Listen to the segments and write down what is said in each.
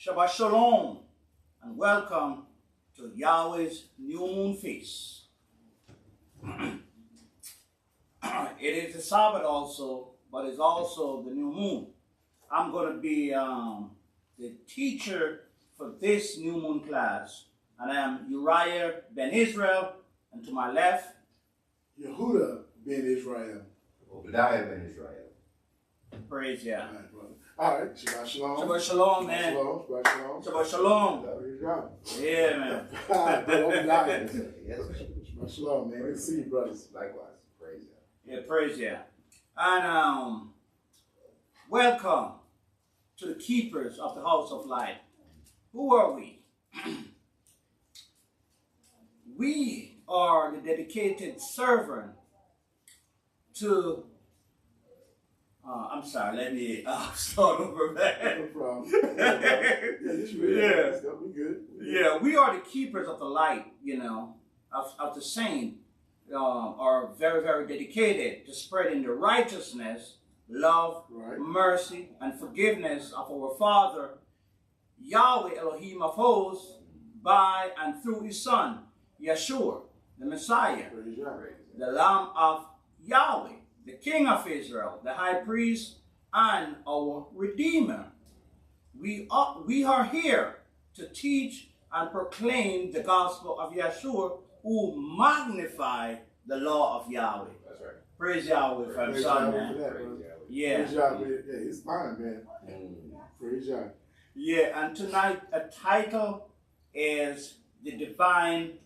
Shabbat Shalom, and welcome to Yahweh's New Moon Feast. It is the Sabbath also, but it's also the new moon. I'm going to be the teacher for this new moon class, and I am Uriah ben Israel, and to my left, Yehuda ben Israel. Obadiah ben Israel. Praise Yah. All right, Shabbat Shalom. Shabbat Shalom, man. Shalom, Shabbat Shalom. Shabbat Shalom. Yeah, man. Shabbat Shalom, man. Good to see you, brothers. Likewise. Praise Yah. Yeah, praise Yah. And welcome to the keepers of the house of light. Who are we? We are the dedicated servant to I'm sorry, let me start over, man. No problem. Yeah, we good. Yeah, we are the keepers of the light, of the saint, are very, very dedicated to spreading the righteousness, love, mercy, and forgiveness of our Father, Yahweh Elohim of hosts, by and through his Son, Yeshua, the Messiah, the Lamb of Yahweh, the King of Israel, the High Priest, and our Redeemer. We are here to teach and proclaim the gospel of Yeshua, who magnify the law of Yahweh. That's right. Praise Yahweh for his Son, man. Yeah. Praise Yahweh. Yeah, it's fine, man. Praise Yahweh. Yeah, and tonight a title is The Divine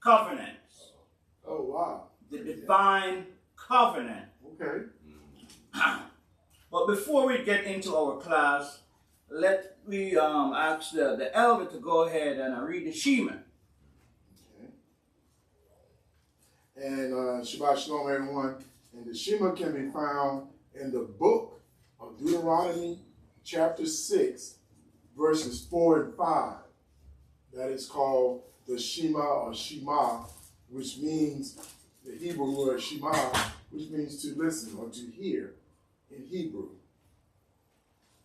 Covenants. Oh, wow. The Divine Covenant. Okay. But before we get into our class, let me ask the elder to go ahead and read the Shema. Okay. And Shabbat Shalom, everyone. And the Shema can be found in the book of Deuteronomy, chapter 6, verses 4 and 5. That is called the Shema or Shema, which means the Hebrew word Shema, which means to listen or to hear in Hebrew.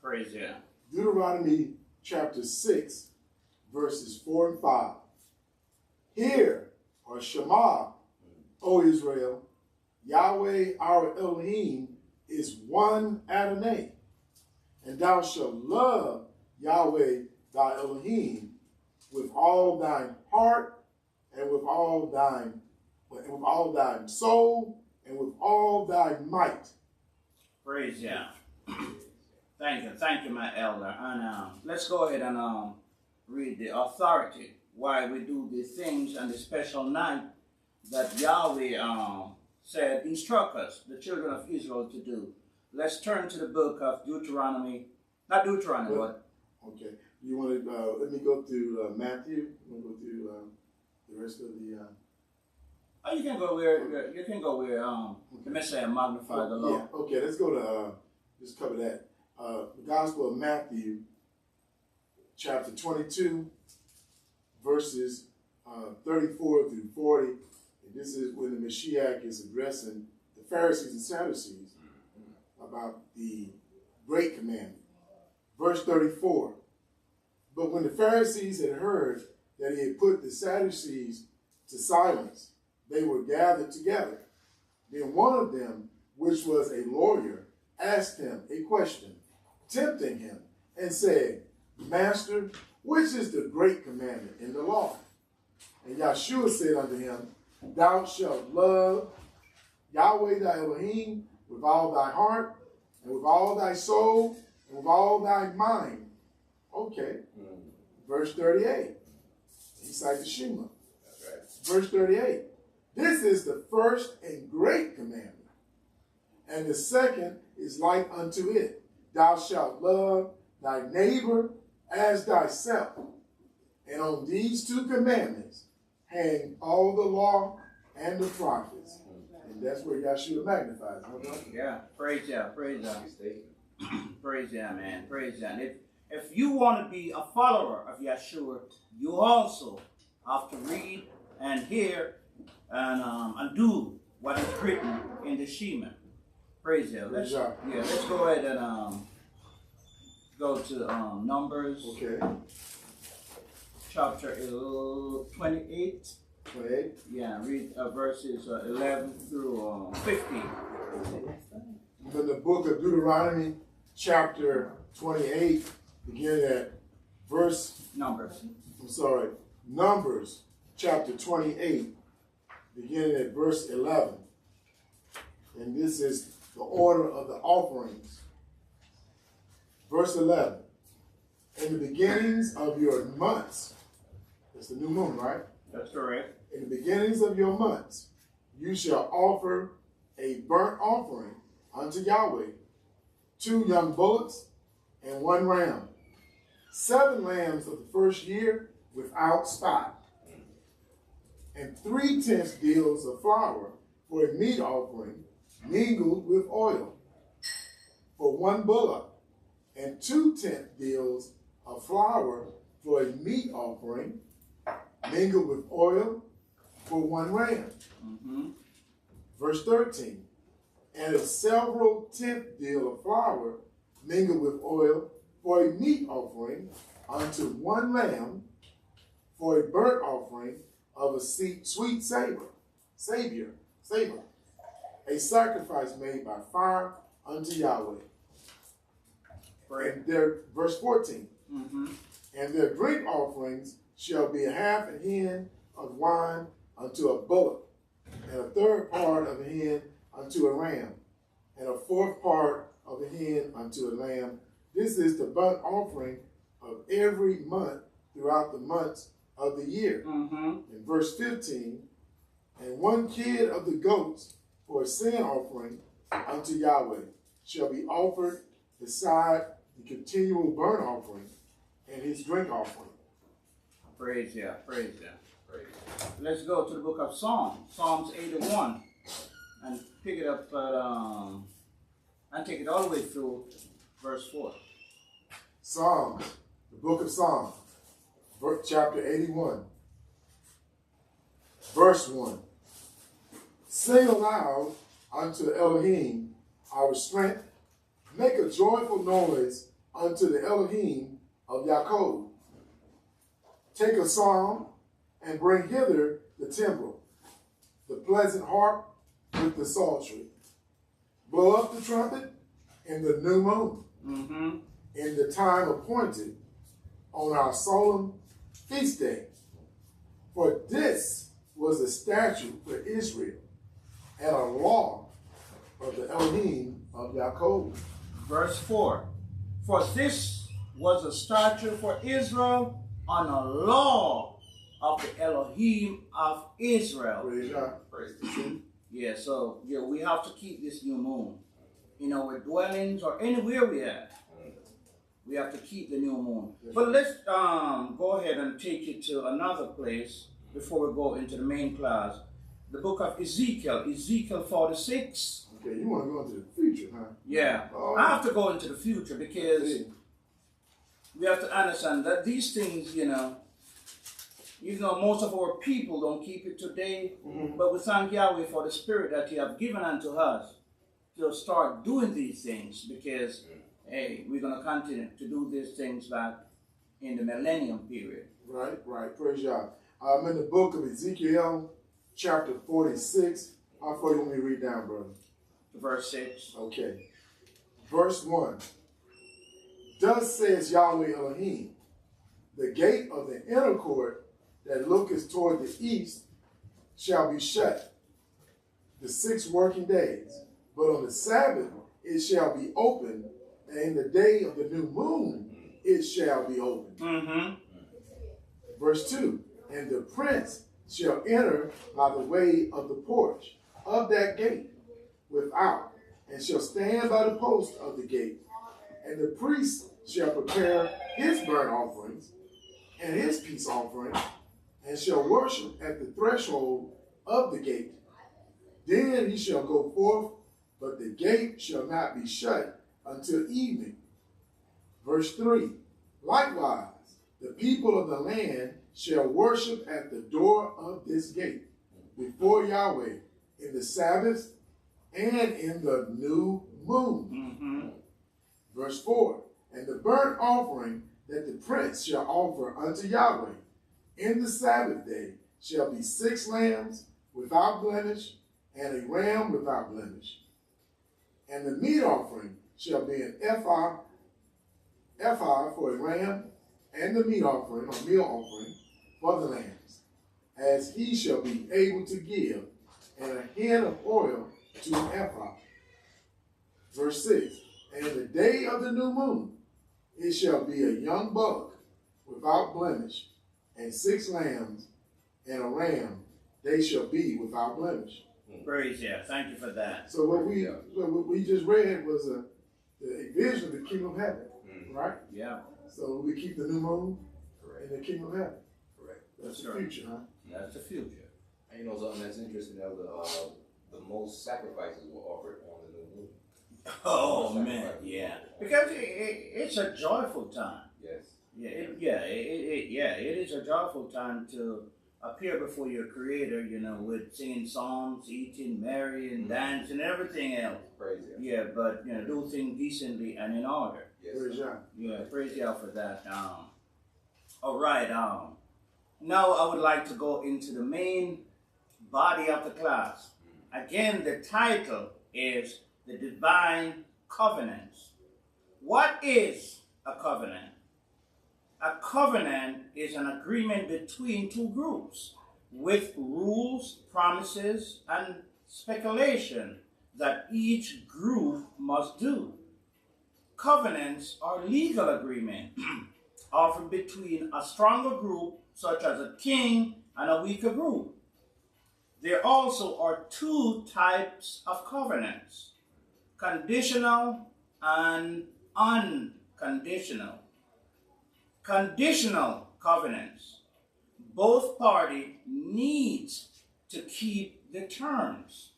Praise Yah. Deuteronomy chapter 6, verses 4 and 5. Hear, or Shema, O Israel, Yahweh our Elohim is one Adonai, and thou shalt love Yahweh thy Elohim with all thine heart and with all thine soul and with all thy might. Praise Yah. Thank you, my elder. And let's go ahead and read the authority why we do the things on the special night that Yahweh said instruct us, the children of Israel, to do. Let's turn to the book of Deuteronomy. Not Deuteronomy, but okay. You want to let me go through Matthew? You want to go through the rest of the? Oh, you can go where the Messiah magnified the law. Yeah. Okay. Let's go to just cover that. The Gospel of Matthew, chapter 22, verses 34 through 40. And this is when the Mashiach is addressing the Pharisees and Sadducees about the Great Commandment. Verse 34. But when the Pharisees had heard that he had put the Sadducees to silence, they were gathered together. Then one of them, which was a lawyer, asked him a question, tempting him, and said, Master, which is the great commandment in the law? And Yeshua said unto him, Thou shalt love Yahweh thy Elohim with all thy heart, and with all thy soul, and with all thy mind. Okay. Verse 38. He cites the Shema. That's right. Verse 38. This is the first and great commandment. And the second is like unto it. Thou shalt love thy neighbor as thyself. And on these two commandments hang all the law and the prophets. And that's where Yeshua magnifies. Yeah, praise Yah, praise Yah. Praise Yah, man, praise Yah. If you want to be a follower of Yeshua, you also have to read and hear and do what is written in the Shema. Praise Yah. Let's go ahead and go to Numbers. Okay. Chapter 28. 28. Yeah, read verses 11 through 15. In the book of Deuteronomy, chapter 28, beginning at Numbers, chapter 28, beginning at verse 11. And this is the order of the offerings. Verse 11. In the beginnings of your months, that's the new moon, right? That's correct. In the beginnings of your months, you shall offer a burnt offering unto Yahweh, 2 young bullocks and 1 ram, 7 lambs of the first year without spot, and 3/10 deals of flour for a meat offering mingled with oil, for 1 bullock, and 2/10 deals of flour for a meat offering mingled with oil for 1 ram. Verse 13. And a several 10th deal of flour mingled with oil for a meat offering unto 1 lamb for a burnt offering of a sweet savor, a sacrifice made by fire unto Yahweh. And their verse 14. And their drink offerings shall be a half a hin of wine unto a bullock, and a 1/3 part of a hin unto a ram, and a 1/4 part of a hin unto a lamb. This is the burnt offering of every month throughout the months of the year. In verse 15, and 1 kid of the goats for a sin offering unto Yahweh shall be offered beside the continual burnt offering and his drink offering. Praise yeah, praise yeah. Let's go to the book of Psalms 81, and pick it up and take it all the way through verse 4. Psalms, the book of Psalms, chapter 81, verse 1. Sing aloud unto Elohim, our strength. Make a joyful noise unto the Elohim of Yakov. Take a psalm and bring hither the timbrel, the pleasant harp with the psaltery. Blow up the trumpet in the new moon, in the time appointed on our solemn feast day. For this was a statute for Israel and a law of the Elohim of Yakov. Verse 4. For this was a statute for Israel and a law of the Elohim of Israel. Praise God. Praise the truth. Yeah, so we have to keep this new moon in our dwellings or anywhere we are. We have to keep the new moon. But let's go ahead and take it to another place before we go into the main class. The book of Ezekiel, Ezekiel 46. Okay, you want to go into the future, huh? Yeah, I have to go into the future because we have to understand that these things, most of our people don't keep it today, but we thank Yahweh for the spirit that He have given unto us to start doing these things because, hey, we're going to continue to do these things back in the millennium period. Right. Praise God. I'm in the book of Ezekiel, chapter 46. How far do you want me to read down, brother? Verse 6. Okay. Verse 1. Thus says Yahweh Elohim, the gate of the inner court that looketh toward the east shall be shut the 6 working days, but on the Sabbath it shall be open, and in the day of the new moon it shall be open. Verse 2. And the prince shall enter by the way of the porch of that gate without, and shall stand by the post of the gate. And the priest shall prepare his burnt offerings and his peace offering, and shall worship at the threshold of the gate. Then he shall go forth, but the gate shall not be shut until evening. Verse 3. Likewise, the people of the land shall worship at the door of this gate before Yahweh in the Sabbaths and in the new moon. Verse 4. And the burnt offering that the prince shall offer unto Yahweh in the Sabbath day shall be 6 lambs without blemish, and a ram without blemish. And the meat offering shall be an ephah for a ram, and the meat offering, or meal offering, for the lambs, as he shall be able to give, and a hin of oil to an ephah. Verse 6, and in the day of the new moon, it shall be a young buck without blemish, and 6 lambs, and a ram, they shall be without blemish. Praise yeah. Thank you for that. So what we just read was a vision of the kingdom of heaven, right? Yeah. So we keep the new moon in the kingdom of heaven. Correct. That's the future, huh? That's the future. And you know something that's interesting, Elder, the most sacrifices were offered on the new moon. Oh man, yeah. Because it's a joyful time. Yes. It is a joyful time to appear before your Creator, you know, with singing songs, eating, marrying, dancing, everything else. Praise God. Yeah, but, you know, do things decently and in order. Yes. Praise God. Yeah, praise God for that. All right. Now I would like to go into the main body of the class. Again, the title is The Divine Covenants. What is a covenant? A covenant is an agreement between 2 groups with rules, promises, and speculation that each group must do. Covenants are legal agreements often between a stronger group, such as a king, and a weaker group. There also are 2 types of covenants: conditional and unconditional. Conditional covenants. Both parties need to keep the terms.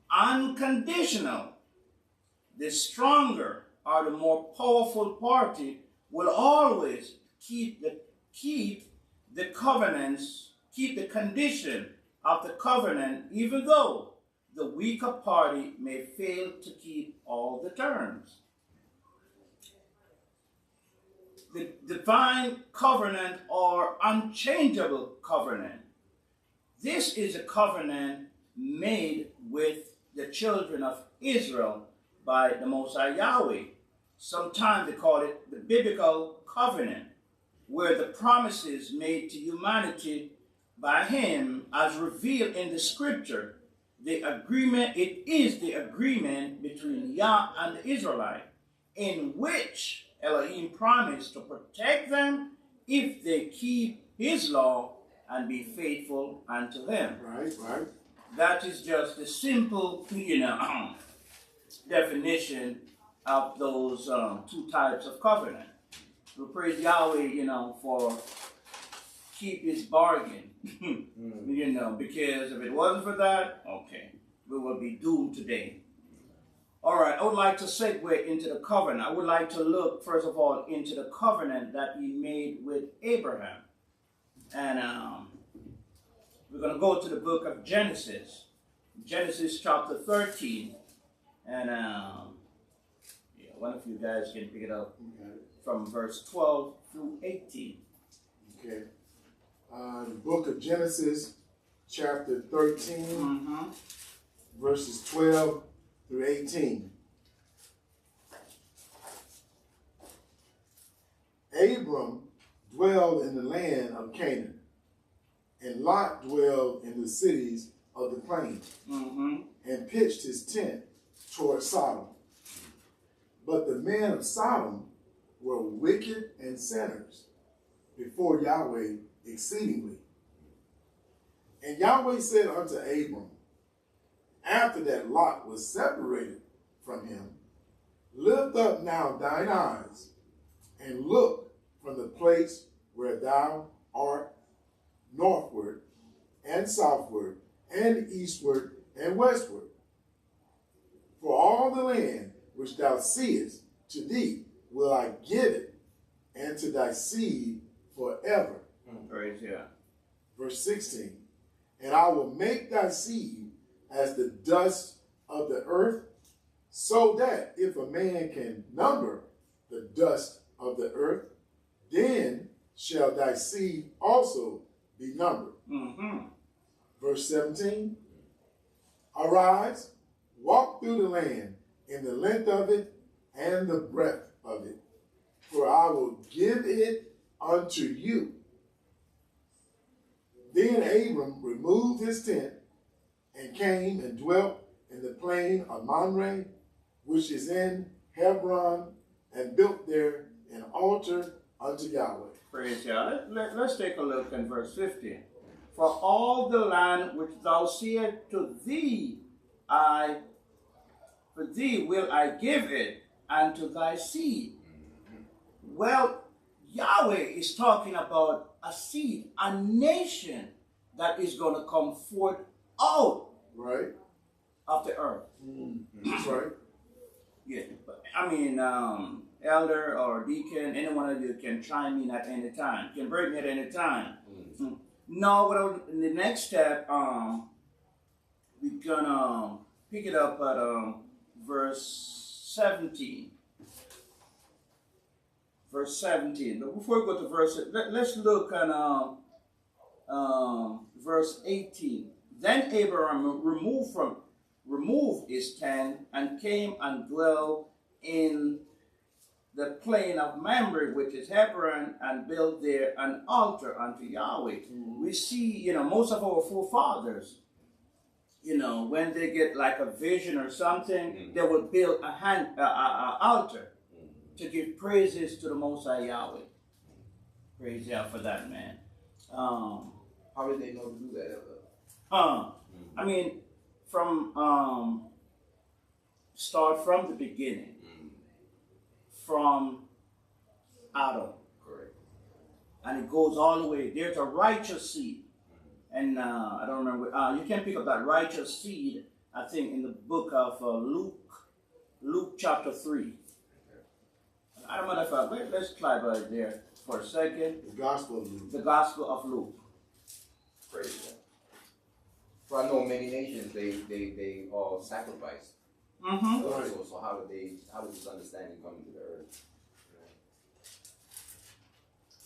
Unconditional. The stronger or the more powerful party will always keep the covenants, keep the condition of the covenant, even though the weaker party may fail to keep all the terms. The divine covenant or unchangeable covenant. This is a covenant made with the children of Israel by the Most High Yahweh. Sometimes they call it the biblical covenant, where the promises made to humanity by him as revealed in the scripture. It is the agreement between Yah and the Israelite, in which Elohim promised to protect them if they keep his law and be faithful unto him. Right. That is just the simple, definition of those 2 types of covenant. We praise Yahweh, for keep his bargain, because if it wasn't for that, okay, we will be doomed today. All right, I would like to segue into the covenant. I would like to look, first of all, into the covenant that he made with Abraham. And we're going to go to the book of Genesis. Genesis chapter 13. And one of you guys can pick it up from verse 12 through 18. Okay. The book of Genesis chapter 13, verses 12 through 18. Abram dwelled in the land of Canaan, and Lot dwelled in the cities of the plain, and pitched his tent toward Sodom. But the men of Sodom were wicked and sinners before Yahweh exceedingly. And Yahweh said unto Abram, after that Lot was separated from him, lift up now thine eyes, and look from the place where thou art, northward and southward and eastward and westward. For all the land which thou seest, to thee will I give it, and to thy seed forever. Praise God. Verse 16, and I will make thy seed as the dust of the earth, so that if a man can number the dust of the earth, then shall thy seed also be numbered. Verse 17, arise, walk through the land in the length of it and the breadth of it, for I will give it unto you. Then Abram removed his tent and came and dwelt in the plain of Mamre, which is in Hebron, and built there an altar unto Yahweh. Praise God. Let's take a look in verse 15. For all the land which thou seest to thee, for thee will I give it, and to thy seed. Well, Yahweh is talking about a seed, a nation that is going to come forth out of the earth. That's right. Yeah, but I mean, elder or deacon, any one of you can chime in at any time. Can break me at any time. No, in the next step, we're gonna pick it up at verse 17. Verse 17. But before we go to verse, let's look at verse 18. Then Abraham removed his tent and came and dwelt in the plain of Mamre, which is Hebron, and built there an altar unto Yahweh. We see, most of our forefathers, when they get like a vision or something, they would build a altar to give praises to the Most High Yahweh. Praise Yah for that, man. How did they know to do that? I mean, start from the beginning. From Adam. Correct. And it goes all the way. There's a righteous seed. And I don't remember. You can pick up that righteous seed, I think, in the book of Luke chapter 3. I don't know if let's try by there for a second. The Gospel of Luke. The Gospel of Luke. Praise God. For I know many nations, they all sacrifice. Right. So how did this understanding come into the earth?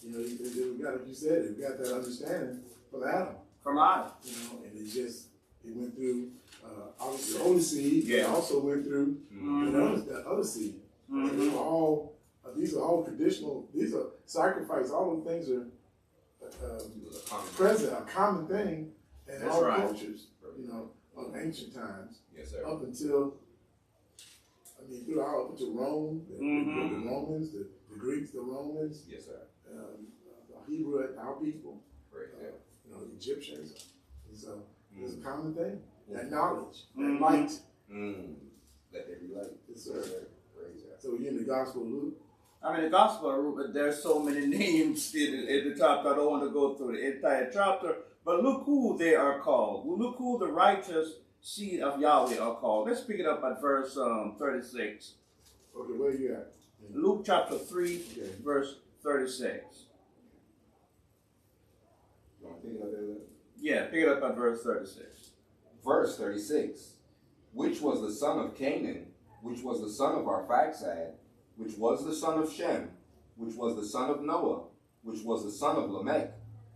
We got, like you said, we got that understanding from Adam. From Adam. And it went through obviously the older seed, yeah. It also went through the other seed. And these are all traditional, these are sacrifice, all the things are present, a common thing in That's all right. cultures, of ancient times. Yes, sir. Up until up until Rome, the Romans, the Greeks, the Romans. Yes, sir. The Hebrew, our people. Right. The Egyptians. So it's a common thing. That knowledge, that light. That they relate. Yes, sir. Praise God. So you're in the Gospel of Luke. The Gospel of Luke, there's so many names in the chapter. I don't want to go through the entire chapter. But look who they are called. Look who the righteous seed of Yahweh are called. Let's pick it up at verse 36. Okay, where are you at? Luke chapter 3, verse 36. You want to pick it up there? Yeah, pick it up at verse 36. Verse 36. Which was the son of Canaan, which was the son of Arphaxad, which was the son of Shem, which was the son of Noah, which was the son of Lamech,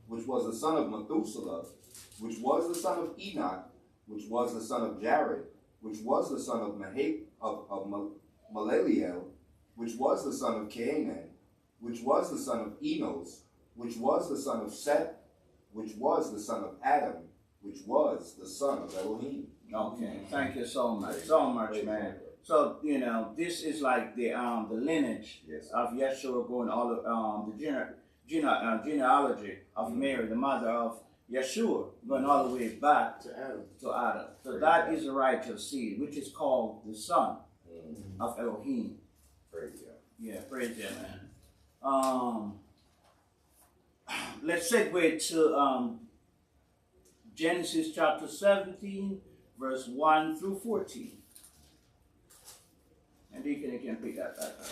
which was the son of Methuselah, which was the son of Enoch, which was the son of Jared, which was the son of Malaliel, which was the son of Cainan, which was the son of Enos, which was the son of Seth, which was the son of Adam, which was the son of Elohim. Okay, thank you so much, man. So this is like the lineage of Yeshua going all the genealogy of Mary, the mother of Yeshua, going all the way back to Adam. So that is the righteous seed, which is called the son of Elohim. Praise God. Yeah, praise God, man. Let's segue to Genesis chapter 17, verse 1 through 14. And Deacon can pick that back up.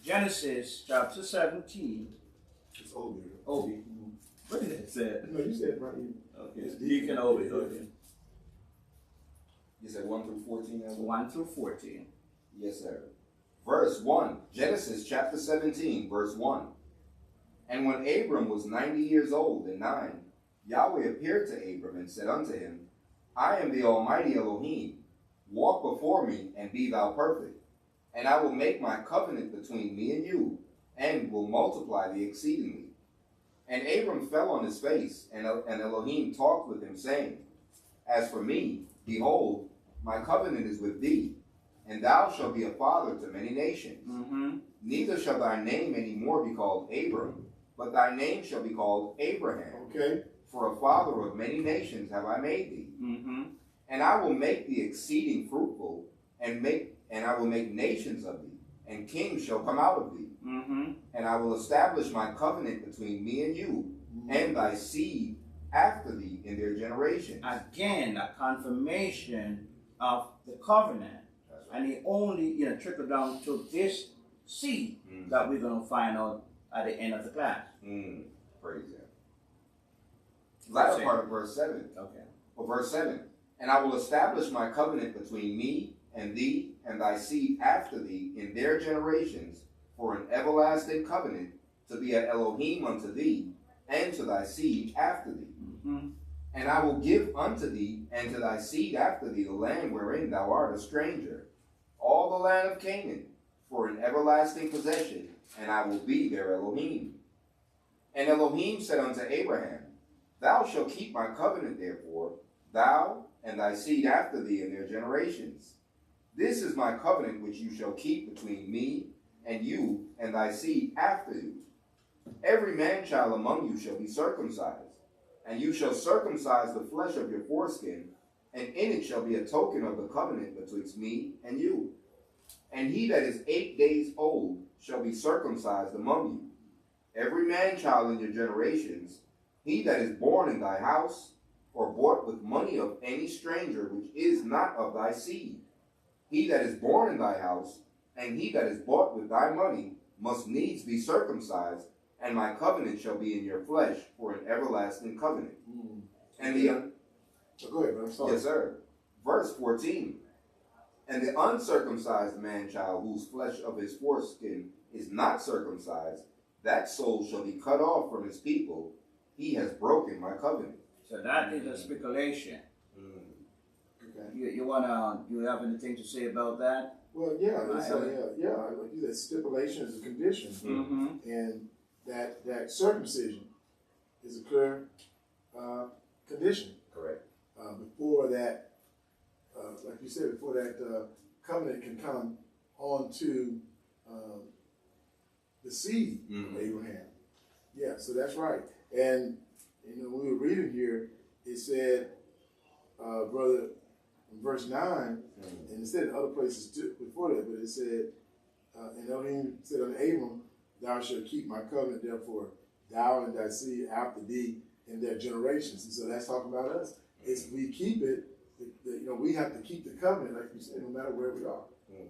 Genesis chapter 17. It's Obi. Obi. What did it say? No, you said it right here. Okay, it's Deacon Obi. Okay. You said 1 through 14? 1 through 14. Yes, sir. Verse 1, Genesis chapter 17, verse 1. And when Abram was 90 years old and 9, Yahweh appeared to Abram and said unto him, I am the Almighty Elohim. Walk before me and be thou perfect. And I will make my covenant between me and you, and will multiply thee exceedingly. And Abram fell on his face, and Elohim talked with him, saying, As for me, behold, my covenant is with thee, and thou shalt be a father to many nations. Neither shall thy name any more be called Abram, but thy name shall be called Abraham. Okay. For a father of many nations have I made thee. And I will make thee exceeding fruitful, and I will make nations of thee, and kings shall come out of thee. And I will establish my covenant between me and you, and thy seed after thee in their generations. Again, a confirmation of the covenant. And it only trickled down to this seed that we're going to find out at the end of the class. Praise him. Latter part of verse 7. Okay. Well, verse 7. And I will establish my covenant between me and thee and thy seed after thee in their generations for an everlasting covenant to be an Elohim unto thee and to thy seed after thee. And I will give unto thee and to thy seed after thee the land wherein thou art a stranger, all the land of Canaan, for an everlasting possession, and I will be their Elohim. And Elohim said unto Abraham, Thou shalt keep my covenant, therefore, thou and thy seed after thee in their generations. This is my covenant which you shall keep between me and you and thy seed after you. Every man-child among you shall be circumcised, and you shall circumcise the flesh of your foreskin, and in it shall be a token of the covenant betwixt me and you. And he that is 8 days old shall be circumcised among you. Every man-child in your generations, he that is born in thy house, or bought with money of any stranger which is not of thy seed. He that is born in thy house, and he that is bought with thy money, must needs be circumcised, and my covenant shall be in your flesh for an everlasting covenant. And the go ahead, man. Sorry. Yes, sir. Verse 14. And the uncircumcised man-child whose flesh of his foreskin is not circumcised, that soul shall be cut off from his people. He has broken my covenant. So that is a speculation. Okay. You have anything to say about that? Well, yeah, like you said, stipulation is a condition, and that circumcision is a clear condition. Correct. Before that, like you said, before that covenant can come onto the seed of Abraham. Yeah, so that's right. And when we were reading here, it said, brother, in verse 9, and it said in other places too, before that, but it said, and Elohim said unto Abram, Thou shalt keep my covenant, therefore thou and thy seed after thee in their generations. And so that's talking about us. It's we keep it, we have to keep the covenant, like you said, no matter where we are.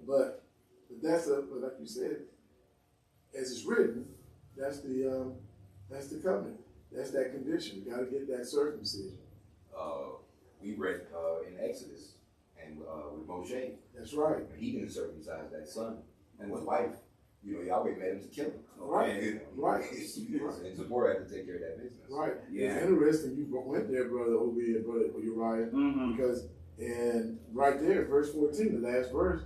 But but like you said, as it's written, that's the covenant. That's that condition. We got to get that circumcision. We read in Exodus and with Moshe. That's right. He didn't circumcise that son and his wife. Yahweh made him to kill him. Right. Right. And Zipporah had to take care of that business. Right. Yeah. It's interesting you went there, Brother Obi and Brother Uriah, because and right there, verse 14, the last verse,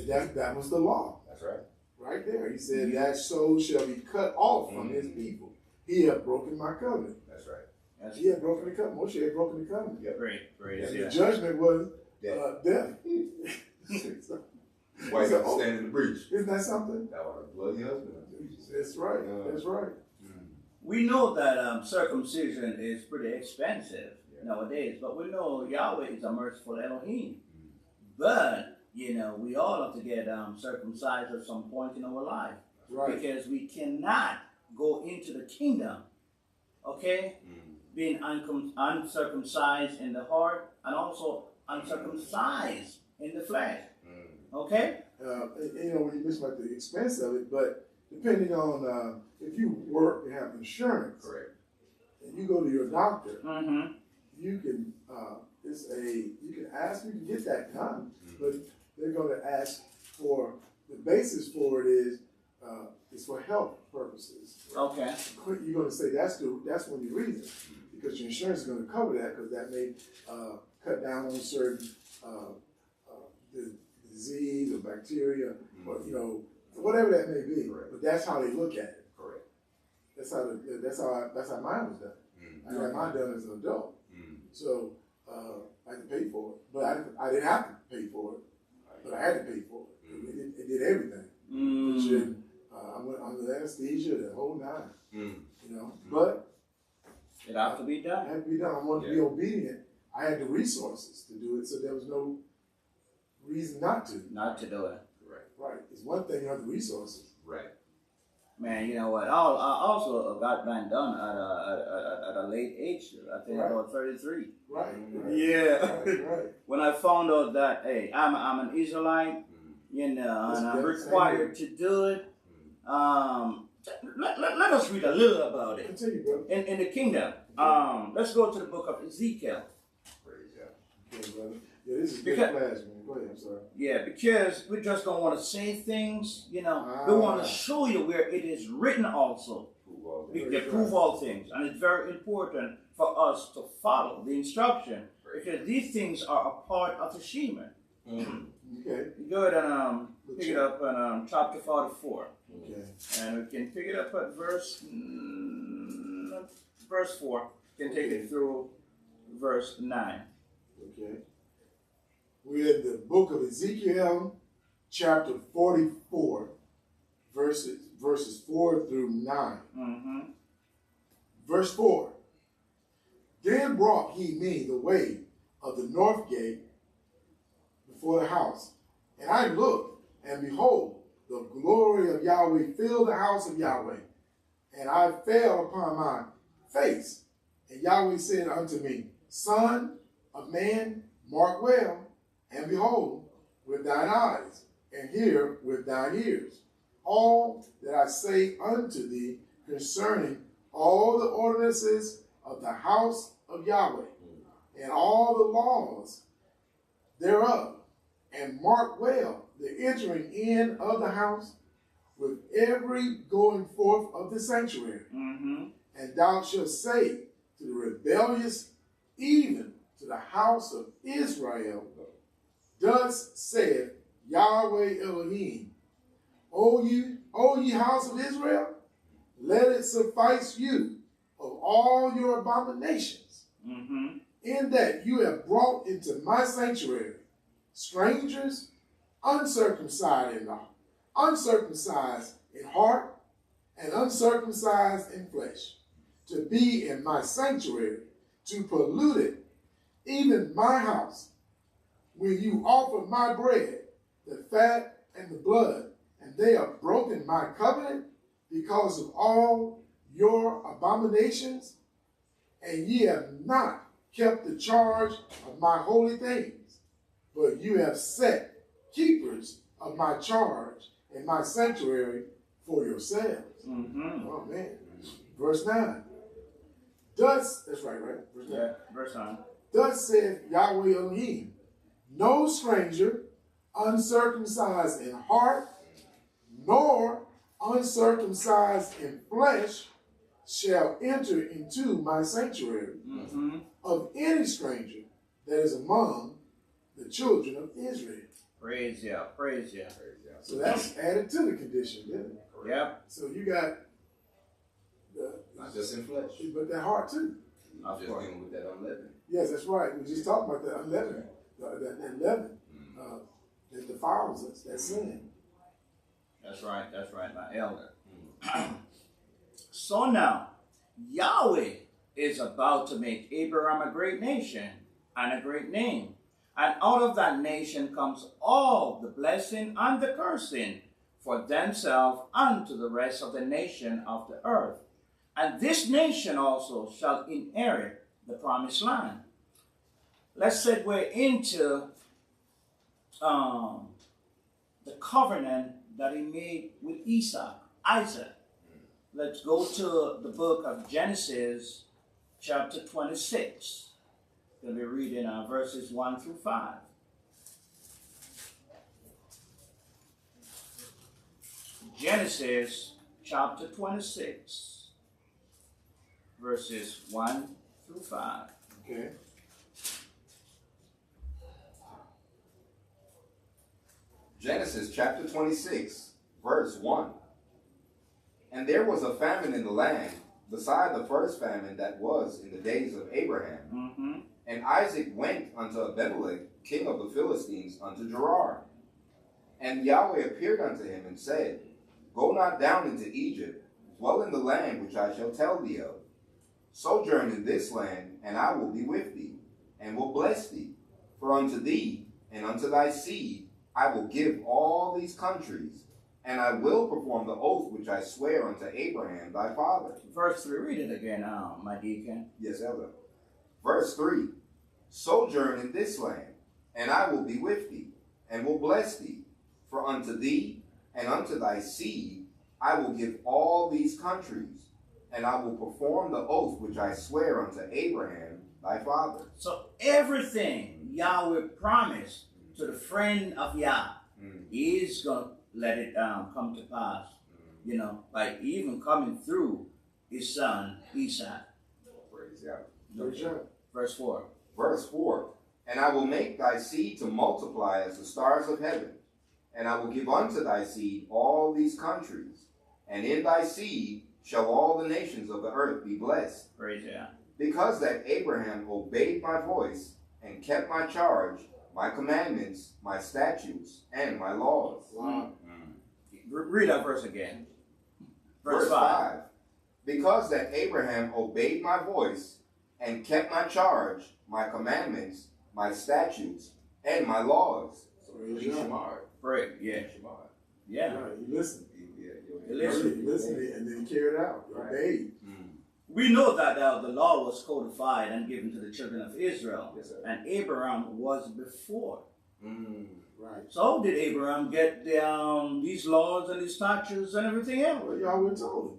that was the law. That's right. Right there. He said, that soul shall be cut off from his people. He hath broken my covenant. That's right. He had broken the covenant. Moshe had broken the covenant. Yep. Great. And the judgment was death. Wife had to stand in the breach. Isn't that something? That was a bloody husband. That's right. That's right. We know that circumcision is pretty expensive nowadays, but we know Yahweh is a merciful Elohim. But, we all have to get circumcised at some point in our life. Right. Because we cannot go into the kingdom, being uncircumcised in the heart and also uncircumcised in the flesh. Okay? When you mentioned about the expense of it, but depending on if you work and have insurance, correct, and you go to your doctor, you can you can ask me to get that done, but they're going to ask for the basis for it is for health purposes. Okay. You're going to say that's when you read it, because your insurance is going to cover that, because that may cut down on certain disease or bacteria, or whatever that may be. Correct. But that's how they look at it. Correct. That's how mine was done. I got mine done as an adult, so I had to pay for it. But I didn't have to pay for it, but I had to pay for it. It did everything. I went under anesthesia, the whole nine. But it have to be done. It had to be done. I wanted to be obedient. I had the resources to do it, so there was no reason not to. Not to do it. Right. It's one thing you have the resources. Right. Man, you know what? I also got mine done at a late age. I think about 33. Right. Yeah. Right. When I found out that, hey, I'm an Israelite, and I'm required to do it. Let us read a little about it. Continue, brother. In the kingdom. Let's go to the book of Ezekiel. Praise God. Okay, brother. Yeah, this is good class, man. Go ahead, I'm sorry. Yeah, because we just don't want to say things, We want to show you where it is written also. They prove all things. And it's very important for us to follow the instruction, because these things are a part of the Shema. Okay. Go ahead and pick it up in chapter 44. Okay. And we can pick it up at verse 4. We can take it through verse 9. Okay. We're in the book of Ezekiel, chapter 44, verses 4 through 9. Verse 4. Then brought he me the way of the north gate before the house. And I looked, and behold, the glory of Yahweh filled the house of Yahweh. And I fell upon my face. And Yahweh said unto me, Son of man, mark well, and behold with thine eyes, and hear with thine ears, all that I say unto thee concerning all the ordinances of the house of Yahweh, and all the laws thereof, and mark well the entering in of the house with every going forth of the sanctuary. And thou shalt say to the rebellious, even to the house of Israel, thus saith Yahweh Elohim, O ye house of Israel, let it suffice you of all your abominations, in that you have brought into my sanctuary strangers, uncircumcised in heart and uncircumcised in flesh, to be in my sanctuary, to pollute it, even my house, when you offer my bread, the fat and the blood, and they have broken my covenant because of all your abominations, and ye have not kept the charge of my holy things, but you have set keepers of my charge in my sanctuary for yourselves. Oh, man. Verse 9. Thus, that's right? Verse 9. Yeah, verse 9. Thus saith Yahweh Elohim, no stranger, uncircumcised in heart, nor uncircumcised in flesh, shall enter into my sanctuary of any stranger that is among the children of Israel. Praise Yah, praise Yah. So that's added to the condition, isn't it? Yep. So you got Not just in flesh. but that heart too. Not just dealing with that unleavened. Yes, that's right. We just talked about that unleavened, that leaven that defiles us, that sin. That's right, my elder. So now, Yahweh is about to make Abraham a great nation and a great name. And out of that nation comes all the blessing and the cursing for themselves and to the rest of the nation of the earth. And this nation also shall inherit the promised land. Let's segue into the covenant that he made with Isaac. Let's go to the book of Genesis, chapter 26. We'll be reading verses 1 through 5. Genesis chapter 26, verses 1 through 5. Okay. Genesis chapter 26, verse 1. And there was a famine in the land, beside the first famine that was in the days of Abraham. Mm-hmm. And Isaac went unto Abimelech, king of the Philistines, unto Gerar. And Yahweh appeared unto him and said, Go not down into Egypt, dwell in the land which I shall tell thee of. Sojourn in this land, and I will be with thee, and will bless thee. For unto thee and unto thy seed I will give all these countries, and I will perform the oath which I swear unto Abraham thy father. Verse 3, read it again, my deacon. Yes, Elder. Verse 3, Sojourn in this land, and I will be with thee, and will bless thee. For unto thee and unto thy seed I will give all these countries, and I will perform the oath which I swear unto Abraham thy father. So everything Yahweh promised to the friend of Yah, He's going to let it come to pass. You know, by even coming through his son, Esau. Praise Yah. Verse 4. Verse 4, And I will make thy seed to multiply as the stars of heaven, and I will give unto thy seed all these countries, and in thy seed shall all the nations of the earth be blessed. Praise Yah. Because that Abraham obeyed my voice, and kept my charge, my commandments, my statutes, and my laws. Wow. Read that verse again. Verse 5. Because that Abraham obeyed my voice, and kept my charge, my commandments, my statutes, and my laws. Pray, yeah. Yeah. Right, you listen. You listen. You listen and then you carry it out. You obeyed. We know that the law was codified and given to the children of Israel. Yes, sir. And Abraham was before. Right. So how did Abraham get these laws and these statutes and everything else? Well, Yahweh told him.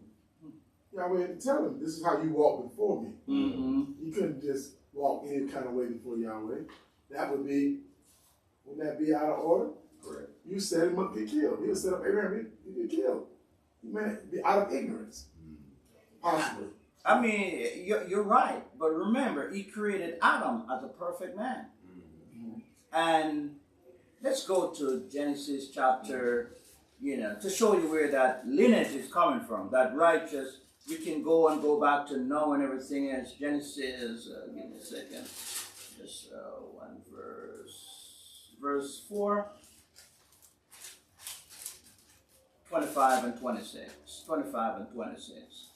Yahweh had to tell him, this is how you walk before me. Mm-hmm. You couldn't just walk any kind of way before Yahweh. That would be, wouldn't that be out of order? Correct. You set him up to get killed. He would set up Abraham to get killed. You might be out of ignorance. Possibly. I mean, you're right. But remember, he created Adam as a perfect man. And let's go to Genesis chapter, to show you where that lineage is coming from, that righteous. We can go back to Noah and everything else. Genesis, give me a second. Just one verse. Verse 4, 25 and 26. 25 and 26.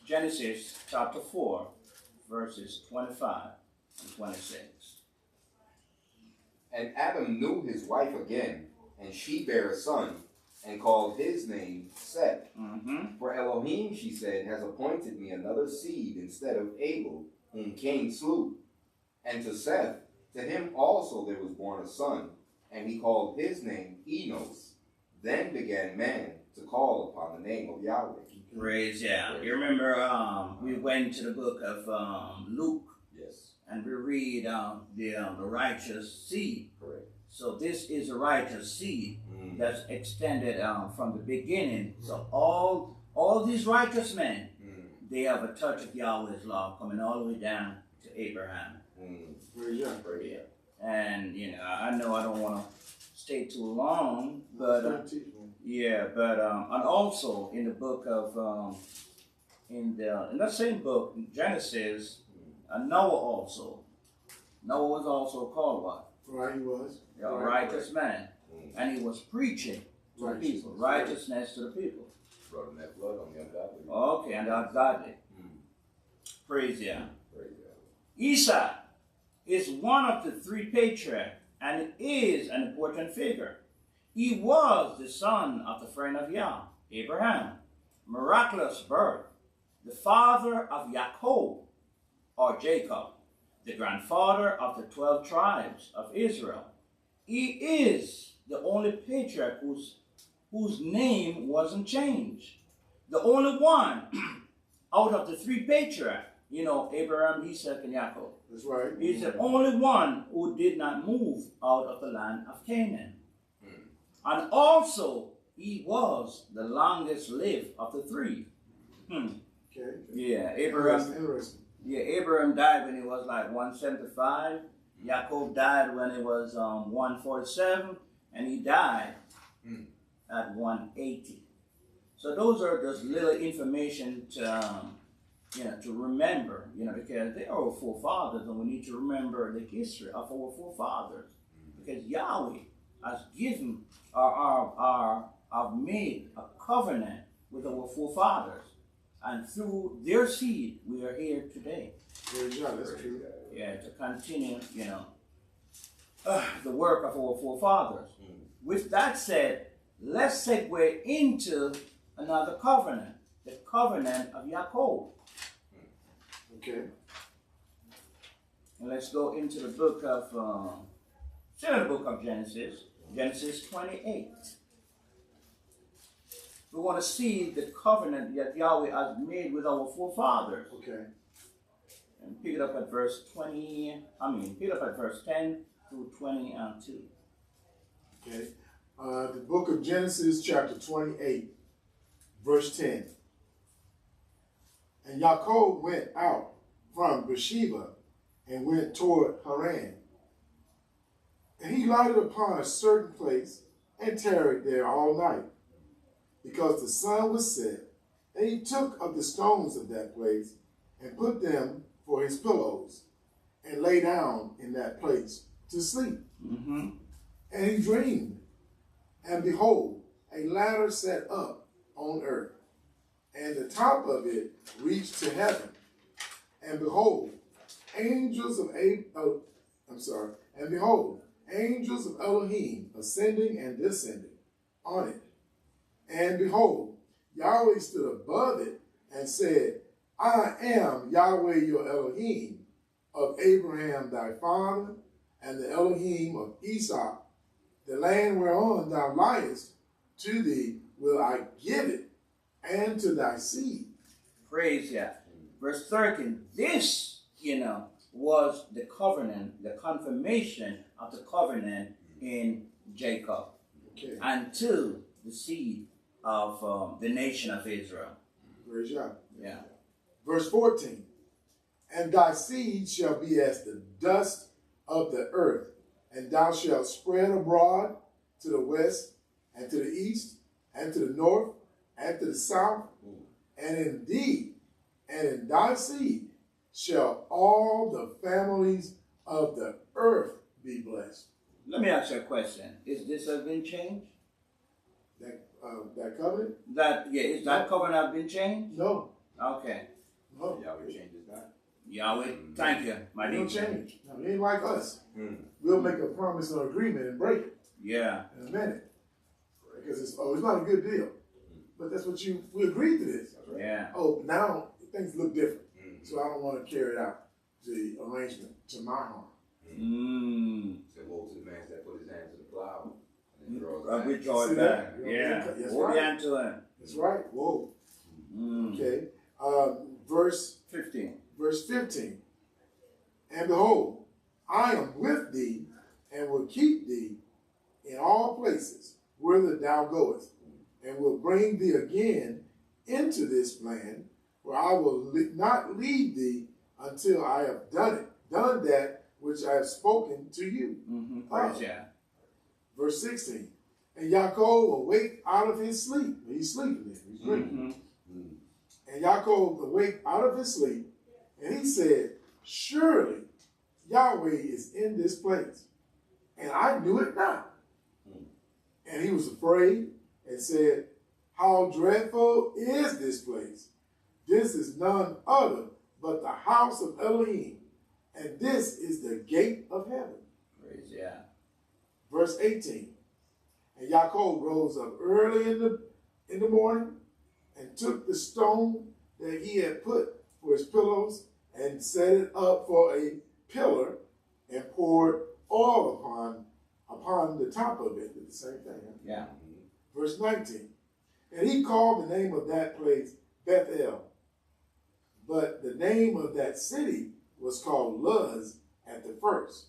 Genesis chapter 4, verses 25 and 26. And Adam knew his wife again, and she bare a son, and called his name Seth. For Elohim, she said, has appointed me another seed instead of Abel, whom Cain slew. And to Seth, to him also there was born a son, and he called his name Enos. Then began man to call upon the name of Yahweh. Praise Yah. You remember we went to the book of Luke. Yes. And we read the righteous seed. Correct. So this is a righteous seed that's extended from the beginning. So all these righteous men, they have a touch of Yahweh's law coming all the way down to Abraham. And I know I don't want to stay too long, but and also in the book of in that same book, in Genesis, Noah also. Noah was also called what? Right, he was. A righteous man. And he was preaching to the people. Righteousness to the people. Brought in that blood on the ungodly. Okay, and the ungodly. Praise Yah. Esau is one of the three patriarchs, and is an important figure. He was the son of the friend of Yah, Abraham. Miraculous birth. The father of Yakov, or Jacob, the grandfather of the 12 tribes of Israel. He is the only patriarch whose name wasn't changed. The only one out of the three patriarchs You know, Abraham, Isaac, and Yaakov. That's right. He's the only one who did not move out of the land of Canaan. And also, he was the longest lived of the three. Okay. Yeah, Abraham. Interesting. Yeah, Abraham died when he was like 175. Yaakov died when he was 147, and he died at 180. So those are just little information to to remember, because they are our forefathers, and we need to remember the history of our forefathers, because Yahweh has given have made a covenant with our forefathers, and through their seed we are here today. Yeah, that's true. Yeah, to continue, the work of our forefathers. With that said, let's segue into another covenant, the covenant of Yakov. Okay. And let's go into the book of, still the book of Genesis, Genesis 28. We want to see the covenant that Yahweh has made with our forefathers. Okay. And pick it up at verse 10 through 22. Okay. The book of Genesis, chapter 28, verse 10. And Yaakov went out from Beersheba and went toward Haran. And he lighted upon a certain place and tarried there all night, because the sun was set. And he took of the stones of that place and put them for his pillows, and lay down in that place to sleep. And he dreamed, and behold, a ladder set up on earth, and the top of it reached to heaven. And behold, angels of Elohim ascending and descending on it. And behold, Yahweh stood above it and said, I am Yahweh your Elohim, of Abraham thy father, and the Elohim of Esau. The land whereon thou liest, to thee will I give it, and to thy seed. Praise Yah. Verse 13, this, was the covenant, the confirmation of the covenant in Jacob. Okay. And to the seed of the nation of Israel. Praise Yah. Yeah. Verse 14, and thy seed shall be as the dust of the earth, and thou shalt spread abroad to the west, and to the east, and to the north, and to the south. And in thee, and in thy seed, shall all the families of the earth be blessed. Let me ask you a question. Is this has been changed? That covenant? Is that covenant been changed? No. Okay. No. Yahweh changes that. Yahweh, thank you. My It don't name. change. No, it ain't like us. We'll make a promise or agreement and break it Yeah. in a minute. Because it's not a good deal. But that's what we agreed to this. Yeah. Oh, now things look different. So I don't want to carry out the arrangement to my harm. Say, woe to the man that put his hand to the plow. And then We draw See it that? back. You know, Yeah. that's Hold right. on to him. That's right. Whoa. Okay. Verse 15. 15. And behold, I am with thee, and will keep thee in all places whither thou goest, and will bring thee again into this land, where I will not leave thee until I have done that which I have spoken to you. Praise Yah. Verse 16. And Yaakov awake out of his sleep. He's sleeping there. He's dreaming. And Yaakov awake out of his sleep, and he said, surely Yahweh is in this place, and I knew it not. And he was afraid and said, how dreadful is this place? This is none other but the house of Elohim, and this is the gate of heaven. Praise Yah. Verse 18. And Yaakov rose up early in the morning, and took the stone that he had put for his pillows, and set it up for a pillar, and poured oil upon the top of it. It's the same thing. Huh? Yeah. Verse 19. And he called the name of that place Bethel, But the name of that city was called Luz at the first.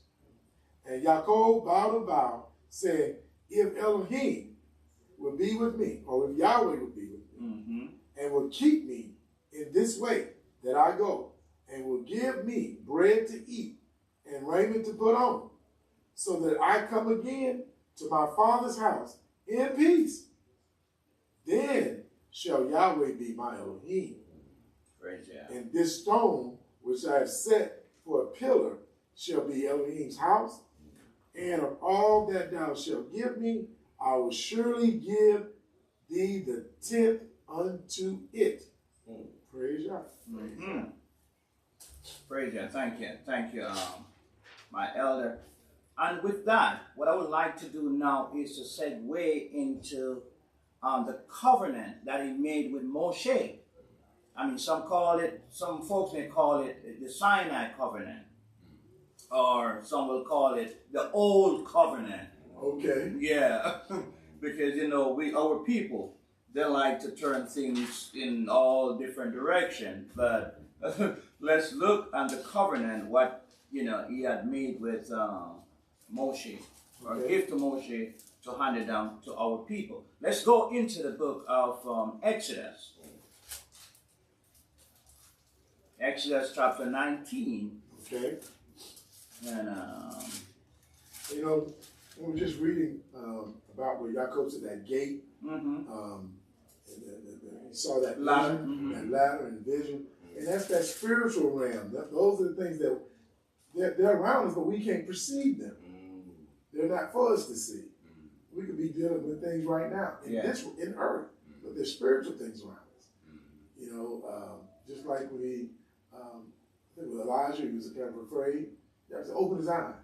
And Yaakov bowed a vow, saying, if Elohim will be with me, or if Yahweh will be with me, and will keep me in this way that I go, and will give me bread to eat and raiment to put on, so that I come again to my father's house in peace, then shall Yahweh be my Elohim. Praise God. And this stone which I have set for a pillar shall be Elohim's house, and of all that thou shalt give me, I will surely give thee the tenth unto it. Praise God. Praise God. Thank you, my elder. And with that, what I would like to do now is to segue into the covenant that he made with Moshe. I mean, some folks may call it the Sinai covenant, or some will call it the Old Covenant. Okay. Yeah, because our people, they like to turn things in all different directions. But let's look at the covenant, what he had made with Moshe, or give to Moshe to hand it down to our people. Let's go into the book of Exodus. Exodus chapter 19. Okay. And we were just reading about where Yaakov to that gate. And he saw that ladder, vision, that ladder and vision. And that's that spiritual realm. Those are the things that they're around us, but we can't perceive them. They're not for us to see. We could be dealing with things right now in earth, but there's spiritual things around us. Just like we, I think with Elijah, he was kind of afraid. You have to open his eyes.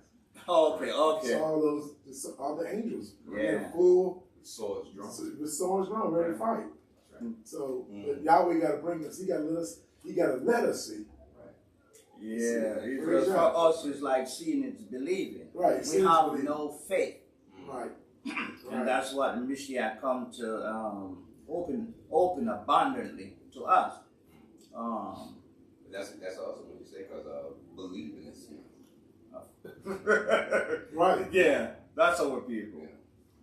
Okay. Saw all the angels. Yeah. Full With swords drawn. With swords drawn, ready to fight. Right. So but Yahweh got to bring us. He got to let us see. Yeah, because for us, it's like seeing is believing. Right. We have no faith. Right. And that's what Mashiach come to open abundantly to us. That's also what you say, because believing is sin. Right. Yeah, that's our people.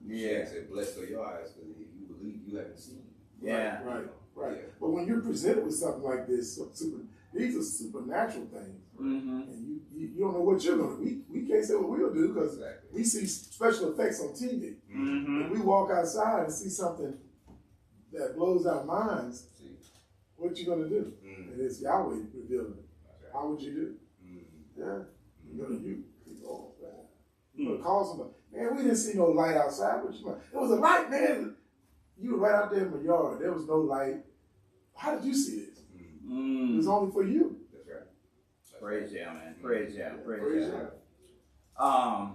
Yeah. Said, blessed are your eyes, because if you believe, you haven't seen. Yeah. Right. Yeah. But when you're presented with something like this, these are supernatural things, and you don't know what you're going to do. We can't say what we'll do because we see special effects on TV. If we walk outside and see something that blows our minds, what you going to do? And it's Yahweh revealing it. How would you do? Yeah. You're going to call somebody. Man, we didn't see no light outside. There was a light, man. You were right out there in my yard. There was no light. How did you see this? It was only for you. That's right. Praise Yah, man. Praise Yah. Praise Yah.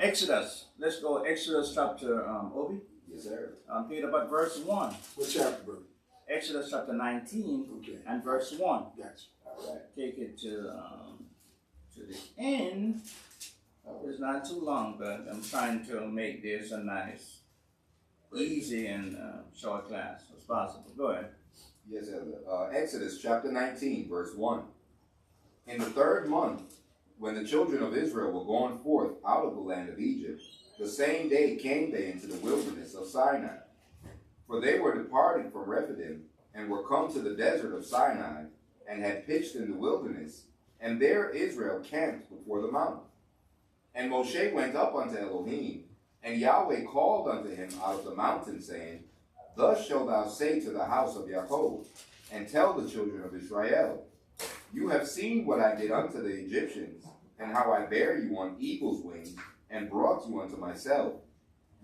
Exodus. Let's go Exodus chapter, Obi. Yes, sir. Pick up at verse 1. What chapter, brother? Exodus chapter 19 and verse 1. Gotcha. All right. Take it to the end. It's not too long, but I'm trying to make this a nice, easy, and short class as possible. Go ahead. Yes, Exodus chapter 19, verse 1. In the 3rd month, when the children of Israel were gone forth out of the land of Egypt, the same day came they into the wilderness of Sinai. For they were departing from Rephidim, and were come to the desert of Sinai, and had pitched in the wilderness, and there Israel camped before the mount. And Moshe went up unto Elohim, and Yahweh called unto him out of the mountain, saying, Thus shalt thou say to the house of Yaakov, and tell the children of Israel, You have seen what I did unto the Egyptians, and how I bare you on eagle's wings, and brought you unto myself.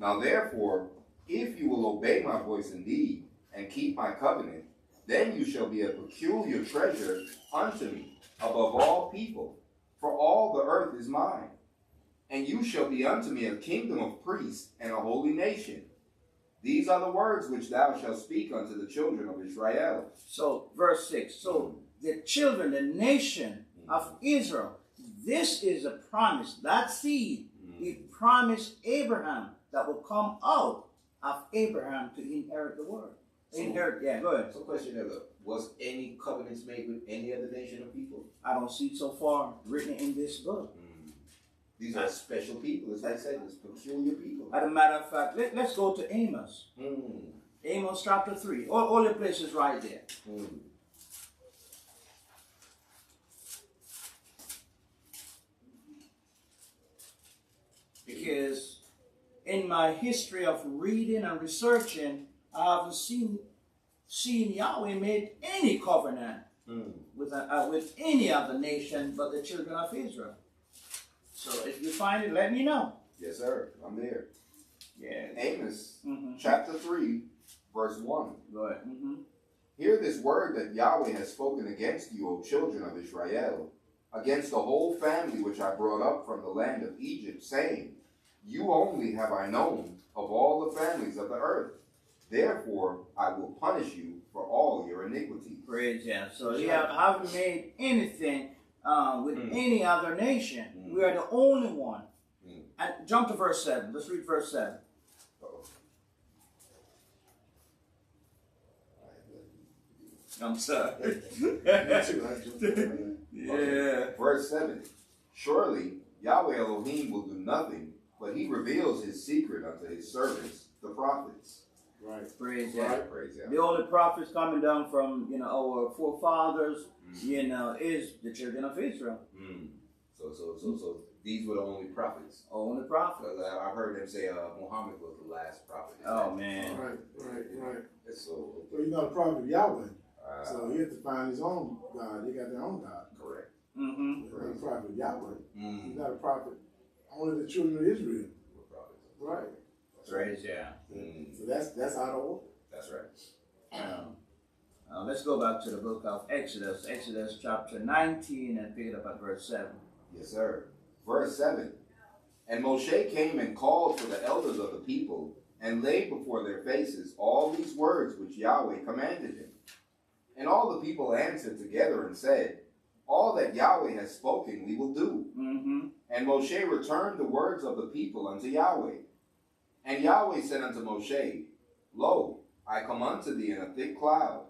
Now therefore, if you will obey my voice indeed, and keep my covenant, then you shall be a peculiar treasure unto me, above all people, for all the earth is mine. And you shall be unto me a kingdom of priests and a holy nation. These are the words which thou shalt speak unto the children of Israel. So, verse 6. So, the children, the nation of Israel, this is a promise. That seed, he promised Abraham that will come out of Abraham to inherit the world. Inherit, yeah, go ahead. So question there, look, was any covenants made with any other nation of people? I don't see so far written in this book. These are special people, as I said, it's peculiar people. As a matter of fact, let's go to Amos. Amos chapter 3. All the places right there. Because in my history of reading and researching, I haven't seen Yahweh made any covenant with any other nation but the children of Israel. So if you find it, let me know. Yes, sir. I'm there. Yeah. Amos chapter 3, verse 1. Go ahead. Hear this word that Yahweh has spoken against you, O children of Israel, against the whole family which I brought up from the land of Egypt, saying, you only have I known of all the families of the earth. Therefore, I will punish you for all your iniquities. Praise Him. So you haven't made anything with any other nation. We are the only one. And jump to verse 7. Let's read verse 7. I'm sorry. Yeah. Verse 7. Surely Yahweh Elohim will do nothing, but he reveals his secret unto his servants, the prophets. Right. Praise God. Praise God. The only prophets coming down from, our forefathers, is the children of Israel. So these were the only prophets. Only prophets. I heard them say Muhammad was the last prophet. Oh, man. Right. So he's not a prophet of Yahweh. So he had to find his own God. They got their own God. Correct. He's not a prophet of Yahweh. He's not a prophet. Only the children of Israel. Right. Praise yeah. So that's out of order. That's right. Let's go back to the book of Exodus. Exodus chapter 19 and pick it up at verse 7. Yes, sir. Verse 7. And Moshe came and called for the elders of the people and laid before their faces all these words which Yahweh commanded him. And all the people answered together and said, all that Yahweh has spoken we will do. And Moshe returned the words of the people unto Yahweh. And Yahweh said unto Moshe, lo, I come unto thee in a thick cloud,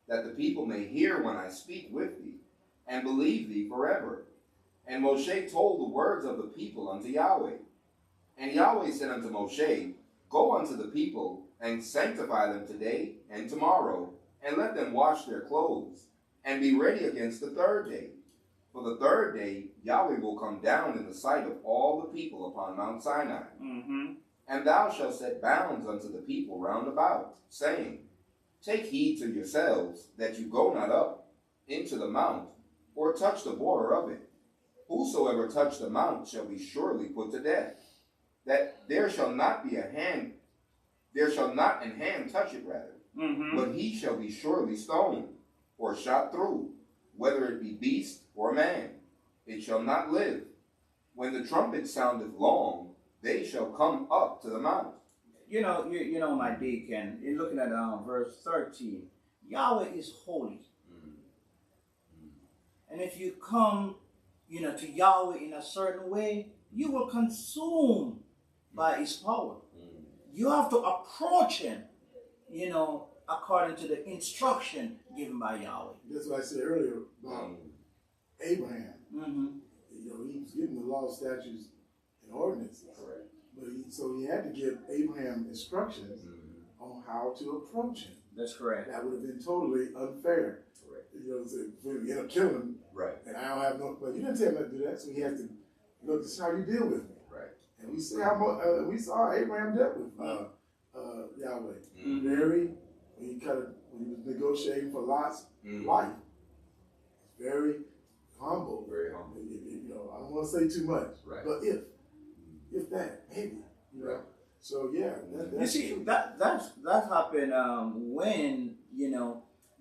that the people may hear when I speak with thee, and believe thee forever. And Moshe told the words of the people unto Yahweh. And Yahweh said unto Moshe, go unto the people, and sanctify them today and tomorrow, and let them wash their clothes, and be ready against the third day. For the third day Yahweh will come down in the sight of all the people upon Mount Sinai. And thou shalt set bounds unto the people round about, saying, take heed to yourselves, that you go not up into the mount, or touch the border of it. Whosoever touch the mount shall be surely put to death. That there shall not an hand touch it rather, but he shall be surely stoned, or shot through, whether it be beast or man. It shall not live. When the trumpet soundeth long, they shall come up to the mount. You know, my deacon, in looking at verse 13, Yahweh is holy. And if you come, to Yahweh in a certain way, you will consume by his power. You have to approach him, according to the instruction given by Yahweh. That's what I said earlier about Abraham. He was given the law, statutes, and ordinances. Correct. But he had to give Abraham instructions on how to approach him. That's correct. That would have been totally unfair. Correct. So you end up killing him. Right. And I don't have no. But you didn't tell me to do that, so he has to look. This is how you deal with me. Right. And we see how much we saw Abraham dealt with Yahweh. Very. When he was negotiating for Lot's life. Very humble. Very humble. I don't want to say too much. Right. But if that, maybe. Right. So yeah. You see, that happened when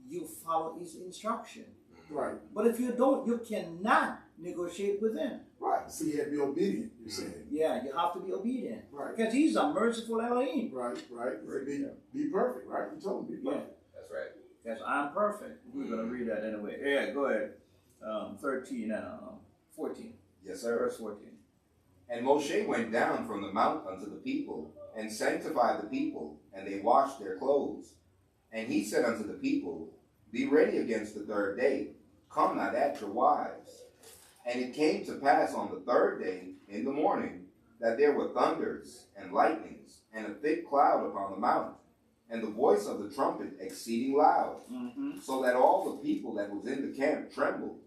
you follow his instruction. Right. But if you don't, you cannot negotiate with him. Right. So you have to be obedient, you're saying. Yeah, you have to be obedient. Right. Because he's a merciful Elohim. Right. Be perfect, right? You told him to be perfect. Yeah. That's right. Because I'm perfect. We're going to read that anyway. Yeah, go ahead. 13 and 14. Yes, sir. Verse 14. And Moshe went down from the mount unto the people, and sanctified the people, and they washed their clothes. And he said unto the people, Be ready against the third day. Come not at your wives. And it came to pass on the third day in the morning that there were thunders and lightnings and a thick cloud upon the mount, and the voice of the trumpet exceeding loud, so that all the people that was in the camp trembled.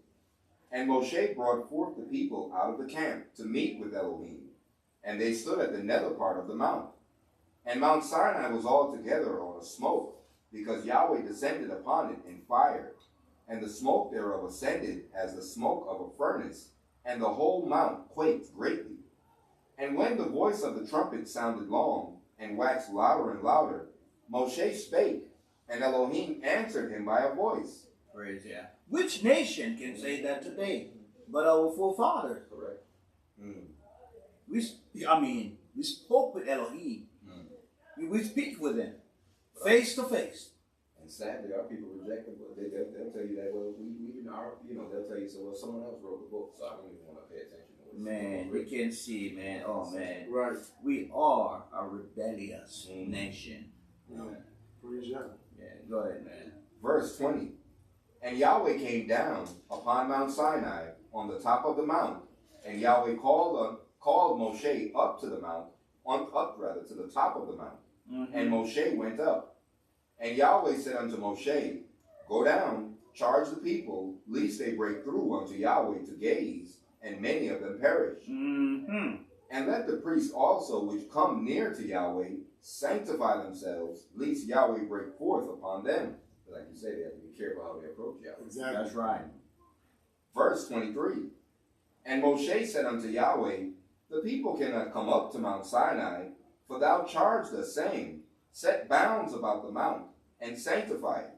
And Moshe brought forth the people out of the camp to meet with Elohim, and they stood at the nether part of the mount. And Mount Sinai was altogether on a smoke, because Yahweh descended upon it in fire, and the smoke thereof ascended as the smoke of a furnace, and the whole mount quaked greatly. And when the voice of the trumpet sounded long, and waxed louder and louder, Moshe spake, and Elohim answered him by a voice. Praise Yah. Which nation can say that today but our forefathers? Correct. We spoke with Elohim. We speak with him face to face. And sadly, our people reject them. But they'll tell you that, well, they'll tell you, so, well, someone else wrote the book, so I don't even want to pay attention to it. Man, we can see, man. Oh, man. Right. We are a rebellious nation. Yeah. Praise Yah. Yeah, go ahead, man. Verse 20. And Yahweh came down upon Mount Sinai on the top of the mount, and Yahweh called Moshe up to the mount, to the top of the mount. And Moshe went up. And Yahweh said unto Moshe, Go down, charge the people, lest they break through unto Yahweh to gaze, and many of them perish. And let the priests also which come near to Yahweh sanctify themselves, lest Yahweh break forth upon them. Like you say, they have to be careful how they approach Yahweh. Exactly. That's right. Verse 23. And Moshe said unto Yahweh, The people cannot come up to Mount Sinai, for thou charged us, saying, Set bounds about the mount, and sanctify it.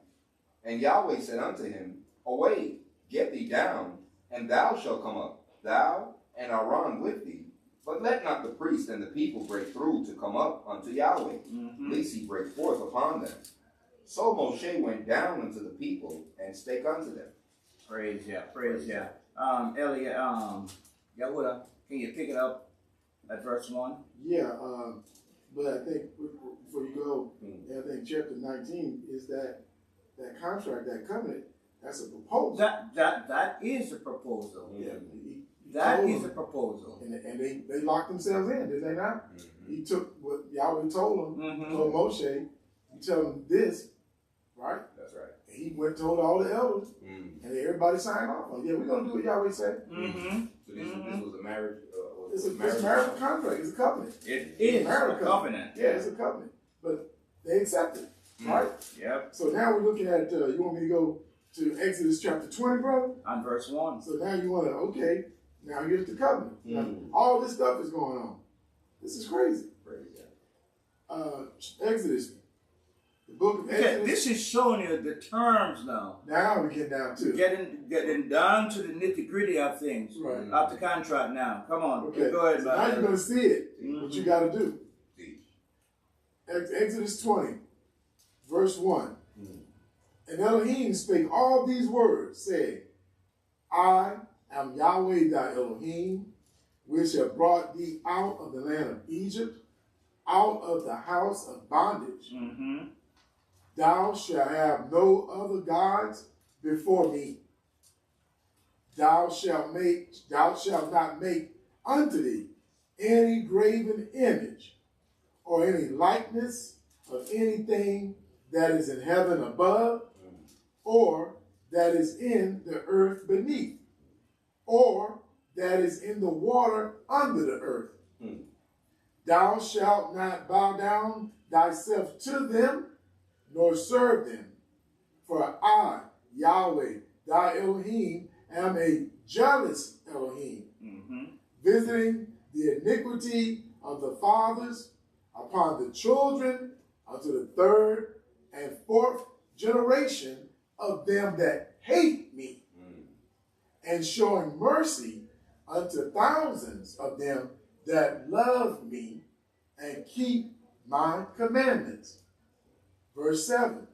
And Yahweh said unto him, Away, get thee down, and thou shalt come up, thou and Aaron with thee. But let not the priest and the people break through to come up unto Yahweh, lest he break forth upon them. So Moshe went down unto the people, and spake unto them. Praise Yah. Praise Yah. Elliot, Yahuda, can you pick it up at verse 1? Yeah, but I think before you go, I think chapter 19 is that contract, that covenant, that's a proposal. That is a proposal. Yeah, That is a proposal. And they locked themselves in, did they not? He took what Yahweh told him, told Moshe, you tell him this, right? That's right. And he went and told all the elders, and everybody signed off on, yeah, we're going to do what Yahweh said. So this was a marriage. It's a marital contract. It's a covenant. It is a covenant. Yeah, it's a covenant. But they accepted it, right? Yep. So now we're looking at, you want me to go to Exodus chapter 20, brother? On verse 1. So now you want to, okay, now here's the covenant. Now, all this stuff is going on. This is crazy. Exodus, the book of Exodus. This is showing you the terms now. Now we get down to Getting down to the nitty gritty of things. Right. Of the contract now. Come on. Okay. Go ahead, So now you're going to see it. What you got to do. Exodus 20, verse 1. And Elohim spake all these words, saying, I am Yahweh thy Elohim, which have brought thee out of the land of Egypt, out of the house of bondage. Thou shalt have no other gods before me. Thou shalt not make unto thee any graven image, or any likeness of anything that is in heaven above, or that is in the earth beneath, or that is in the water under the earth. Thou shalt not bow down thyself to them, nor serve them. For I, Yahweh, thy Elohim, am a jealous Elohim, visiting the iniquity of the fathers upon the children unto the third and fourth generation of them that hate me, and showing mercy unto thousands of them that love me and keep my commandments. Verse 7,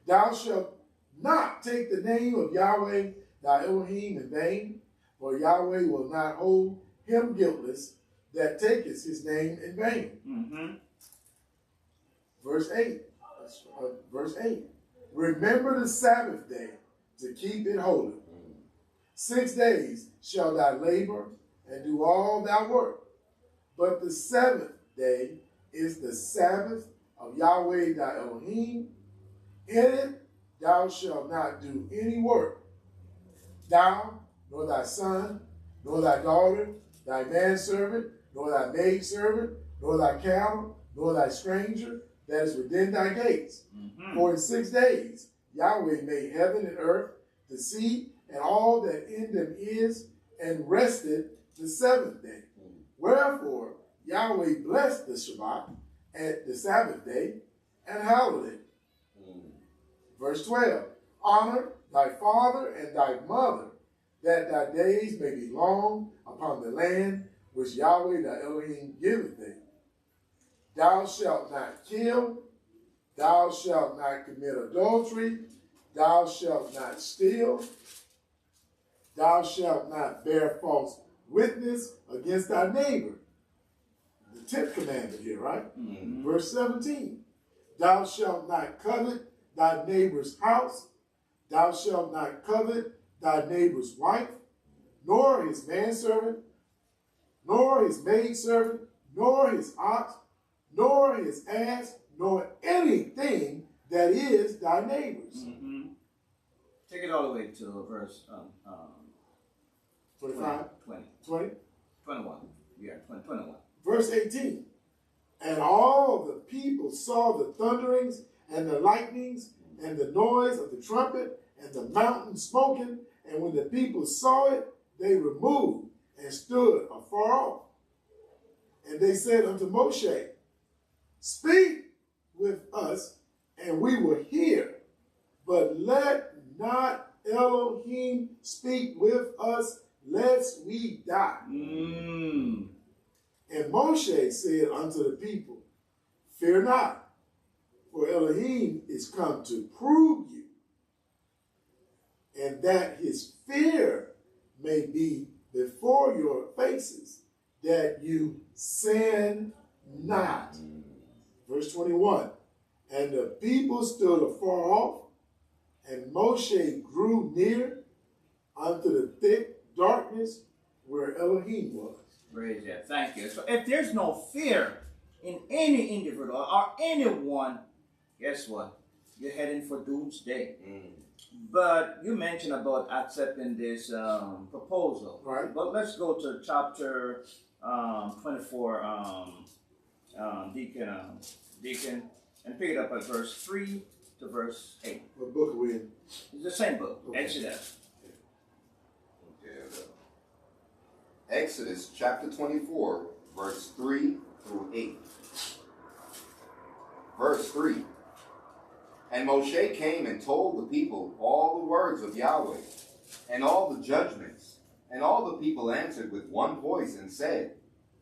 thou shalt not take the name of Yahweh thy Elohim in vain, for Yahweh will not hold him guiltless that taketh his name in vain. Verse 8, Verse 8. Remember the Sabbath day to keep it holy. 6 days shall thou labor and do all thy work. But the seventh day is the Sabbath of Yahweh thy Elohim. In it thou shalt not do any work, thou, nor thy son, nor thy daughter, thy manservant, nor thy maidservant, nor thy cattle, nor thy stranger that is within thy gates. For in 6 days Yahweh made heaven and earth, the sea, and all that in them is, and rested the seventh day. Wherefore Yahweh blessed the Shabbat at the Sabbath day and hallowed it. Verse 12. Honor thy father and thy mother, that thy days may be long upon the land which Yahweh thy Elohim giveth thee. Thou shalt not kill, thou shalt not commit adultery, thou shalt not steal, thou shalt not bear false witness against thy neighbor. The 10th commandment here, right? Verse 17. Thou shalt not covet thy neighbor's house, thou shalt not covet thy neighbor's wife, nor his manservant, nor his maidservant, nor his ox, nor his ass, nor anything that is thy neighbor's. Take it all the way to verse 25? 20. 21. Yeah, 21. Verse 18. And all the people saw the thunderings and the lightnings and the noise of the trumpet and the mountain smoking. And when the people saw it, they removed and stood afar off. And they said unto Moshe, Speak with us, and we will hear. But let not Elohim speak with us, lest we die. And Moshe said unto the people, Fear not, for Elohim is come to prove you, and that his fear may be before your faces, that you sin not. Verse 21. And the people stood afar off, and Moshe grew near unto the thick darkness where Elohim was. Praise God. Thank you. So if there's no fear in any individual or anyone, guess what? You're heading for doomsday. But you mentioned about accepting this proposal. Right. But let's go to chapter 24, Deacon, and pick it up at verse 3 to verse 8. What book are we in? It's the same book, Okay. Exodus. Exodus chapter 24, verse 3 through 8. Verse 3. And Moshe came and told the people all the words of Yahweh, and all the judgments. And all the people answered with one voice and said,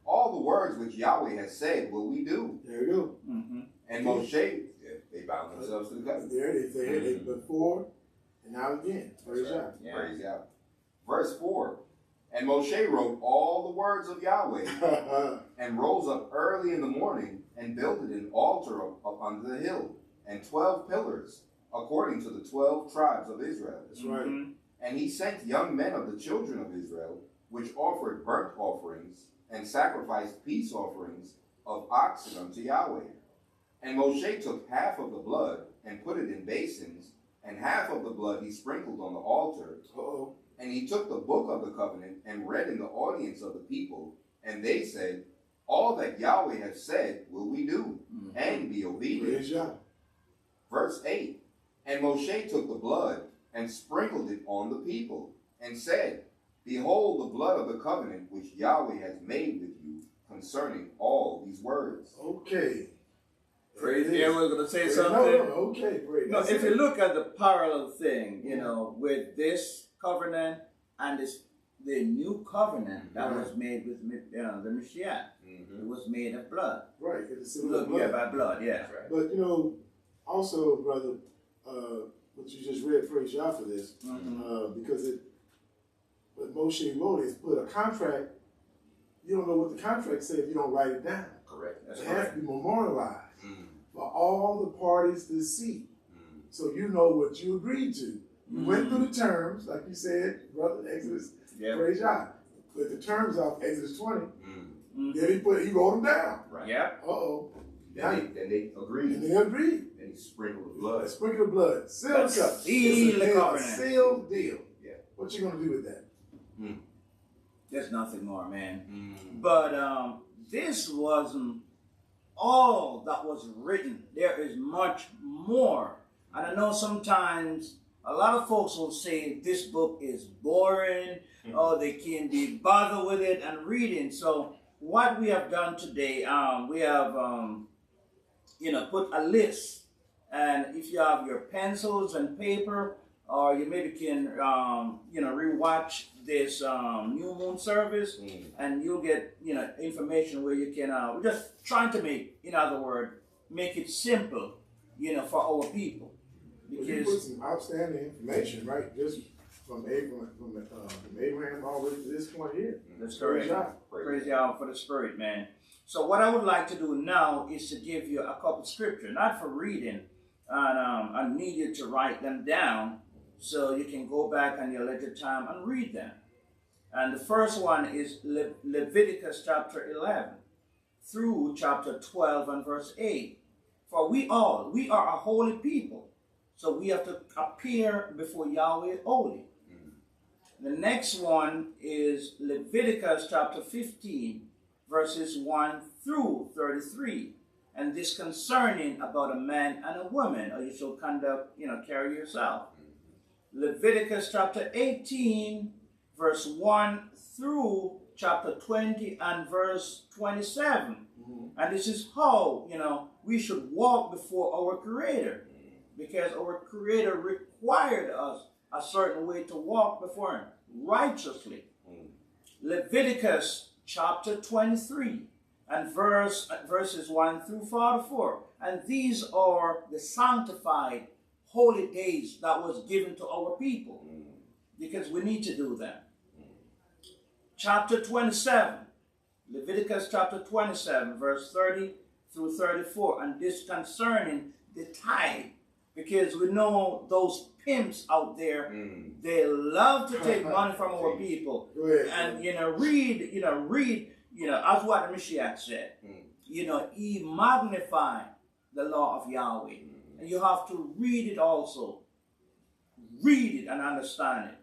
All the words which Yahweh has said will we do. There you go. And Moshe, they bound themselves to the covenant. There they say it before and now again. Praise God. Yeah. Praise God. Verse 4. And Moshe wrote all the words of Yahweh, and rose up early in the morning, and builded an altar up under the hill, and 12 pillars, according to the 12 tribes of Israel. That's right. And he sent young men of the children of Israel, which offered burnt offerings, and sacrificed peace offerings of oxen unto Yahweh. And Moshe took half of the blood, and put it in basins, and half of the blood he sprinkled on the altar. And he took the book of the covenant, and read in the audience of the people, and they said, All that Yahweh has said will we do, and be obedient. Praise God. Verse 8. And Moshe took the blood, and sprinkled it on the people, and said, Behold the blood of the covenant which Yahweh has made with you concerning all these words. Okay. Praise. Yeah, we're going to say No, something. okay, great. No, if you look at the parallel thing, you know, with this covenant and the new covenant that was made with the Mashiach, it was made of blood. Right. It's a Look, blood. yeah, by blood, yeah. Right. But, you know, also, brother, what you just read, praise God for this, because what Moshe wrote is put a contract. You don't know what the contract says if you don't write it down. Correct. That's It has to be memorialized. for all the parties to see. So you know what you agreed to. You went through the terms, like you said, brother, Exodus, praise God. But the terms of Exodus 20, then he wrote them down. Right. Yeah. Uh-oh. Then they agreed. And they agreed. Then he sprinkled the blood. Sprinkle the blood. Seal the cup. Seal the It's covenant. a sealed deal. Yeah. What you going to do with that? There's nothing more, man. But this wasn't all that was written. There is much more. And I know sometimes a lot of folks will say this book is boring, or they can't be bothered with it and reading. So what we have done today, we have put a list. And if you have your pencils and paper, or you maybe can rewatch this new moon service, and you'll get information where you can. We're just trying to make, in other words, make it simple, for our people. Because you put some outstanding information, right? Just from Abraham all the way to this point here. That's correct. Praise God for the Spirit, man. So what I would like to do now is to give you a couple scripture, not for reading, and I need you to write them down so you can go back on your leisure time and read them. And the first one is Leviticus chapter 11 through chapter 12 and verse 8. For we are a holy people, so we have to appear before Yahweh holy. The next one is Leviticus chapter 15, verses 1 through 33. And this concerning about a man and a woman, or you shall conduct, carry yourself. Leviticus chapter 18, verse 1 through chapter 20 and verse 27. And this is how, we should walk before our Creator. Because our Creator required us a certain way to walk before Him righteously. Leviticus chapter 23 and verses 1 through 44. And these are the sanctified holy days that was given to our people. Because we need to do them. Chapter 27. Leviticus chapter 27, verse 30 through 34. And this concerning the tithe. Because we know those pimps out there, they love to take money from our people. And, read, as what the Mashiach said. He magnified the law of Yahweh. And you have to read it also. Read it and understand it.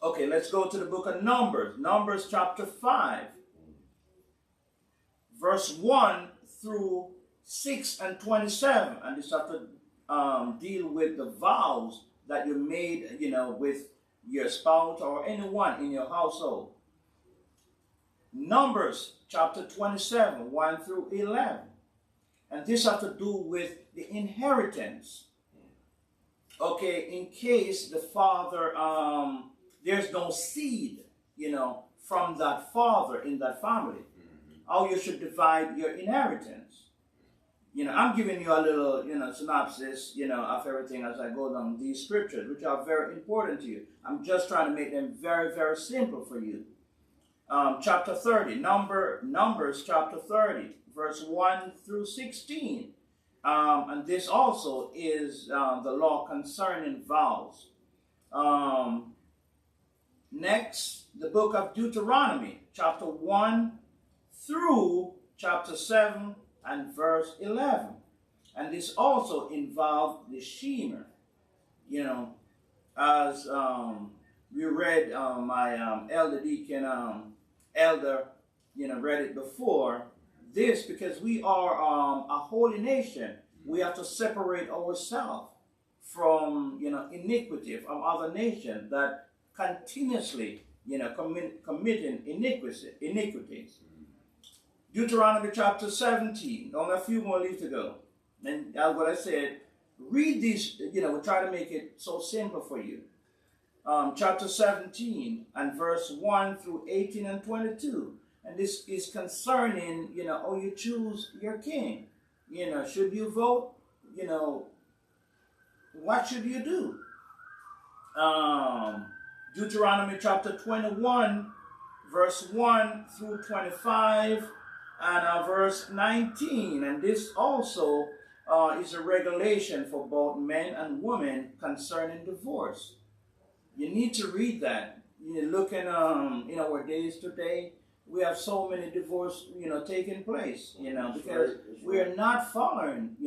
Okay, let's go to the book of Numbers. Numbers chapter 5. Verse 1 through 6 and 27. And this have to deal with the vows that you made, with your spouse or anyone in your household. Numbers chapter 27, 1 through 11. And this has to do with the inheritance. Okay, in case the father, there's no seed, from that father in that family. How you should divide your inheritance. I'm giving you a little, synopsis, of everything as I go down these scriptures, which are very important to you. I'm just trying to make them very, very simple for you. Chapter 30, Numbers chapter 30, verse 1 through 16. And this also is the law concerning vows. Next, the book of Deuteronomy, chapter 1 through chapter 7 and verse 11. And this also involved the Shemer. As we read, my elder deacon, read it before. This, because we are a holy nation, we have to separate ourselves from, iniquity from other nations that continuously, committing iniquities. Deuteronomy chapter 17, only a few more leaves to go. And that's what I said. Read these, we try to make it so simple for you. Chapter 17 and verse 1 through 18 and 22. And this is concerning, how you choose your king. Should you vote? What should you do? Deuteronomy chapter 21, verse 1 through 25. And verse 19, and this also is a regulation for both men and women concerning divorce. You need to read that. You look in our days today, we have so many divorce, taking place, because we are not following,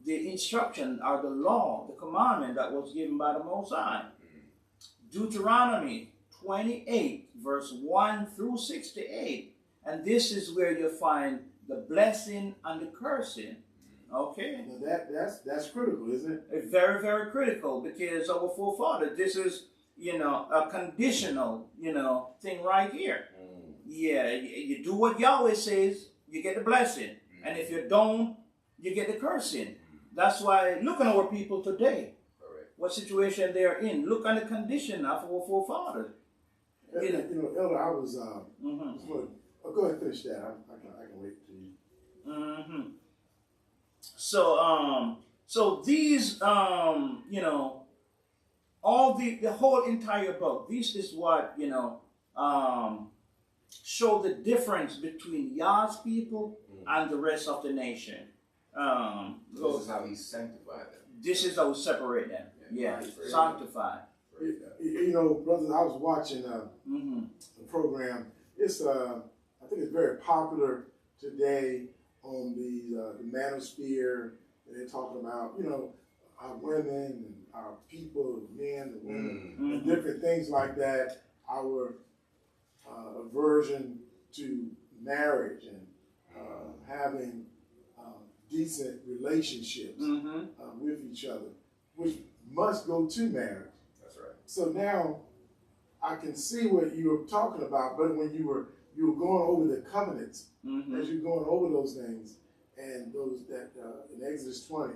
the instruction or the law, the commandment that was given by the Most High. Deuteronomy 28, verse 1 through 68. And this is where you find the blessing and the cursing. Okay? Now that's critical, isn't it? It's very, very critical, because our forefathers, this is, a conditional, thing right here. Yeah, you do what Yahweh says, you get the blessing. And if you don't, you get the cursing. That's why, look at our people today. What situation they are in. Look at the condition of our forefathers. Elder, I was, go ahead and finish that. I can wait for you. So these, all the whole entire book, this is what, show the difference between Yah's people and the rest of the nation. This is how he sanctified them. This is how we separate them. Yeah, sanctified. Brothers, I was watching a program. It's I think it's very popular today on the manosphere. And they're talking about, our women and our people, men and women, and different things like that. Our aversion to marriage and having decent relationships with each other, which must go to marriage. That's right. So now I can see what you were talking about, but when you were going over the covenants, as you're going over those things, and those that in Exodus 20,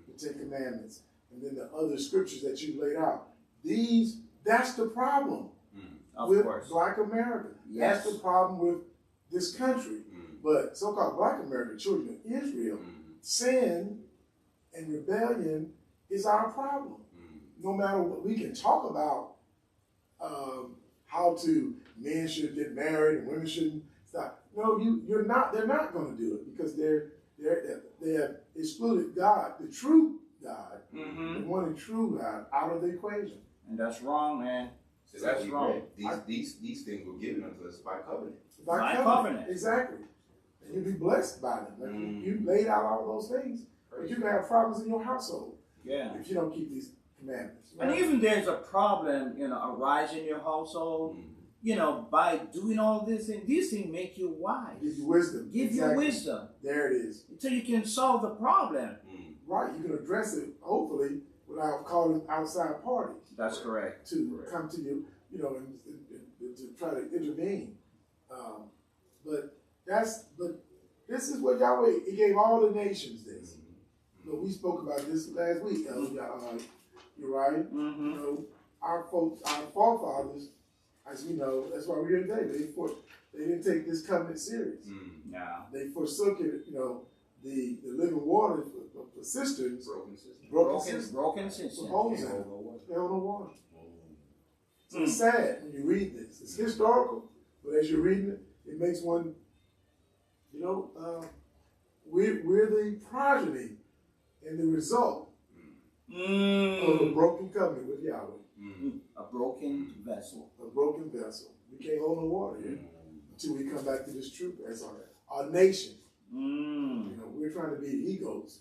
the 10 Commandments, and then the other scriptures that you laid out, that's the problem with Black America. Yes. That's the problem with this country. But so-called Black America, children of Israel, sin and rebellion is our problem. No matter what, we can talk about how men should get married and women shouldn't stop. No, you're not. They're not going to do it because they have excluded God, the true God, the one and true God, out of the equation. And that's wrong, man. So that's wrong. These things were given unto us by covenant. By covenant. Exactly. And you'll be blessed by them. Like you laid out all those things, but you can have problems in your household if you don't keep these commandments. Right? And even there's a problem, arise in your household, by doing all this, and these things make you wise. Give you wisdom. Give you wisdom. There it is. So you can solve the problem. Right. You can address it, hopefully, without calling outside parties. That's correct. To come to you, and to try to intervene. But this is what Yahweh, He gave all the nations this. We spoke about this last week. You're right. Our forefathers, as we know, that's why we're here today. They didn't take this covenant serious. They forsook it, the living water for cisterns. Broken cisterns. They don't know water. So it's sad when you read this. It's historical, but as you're reading it, it makes one, we're the progeny and the result of a broken covenant with Yahweh. A broken vessel. A broken vessel. We can't hold no water here until we come back to this truth as our nation. We're trying to be egos,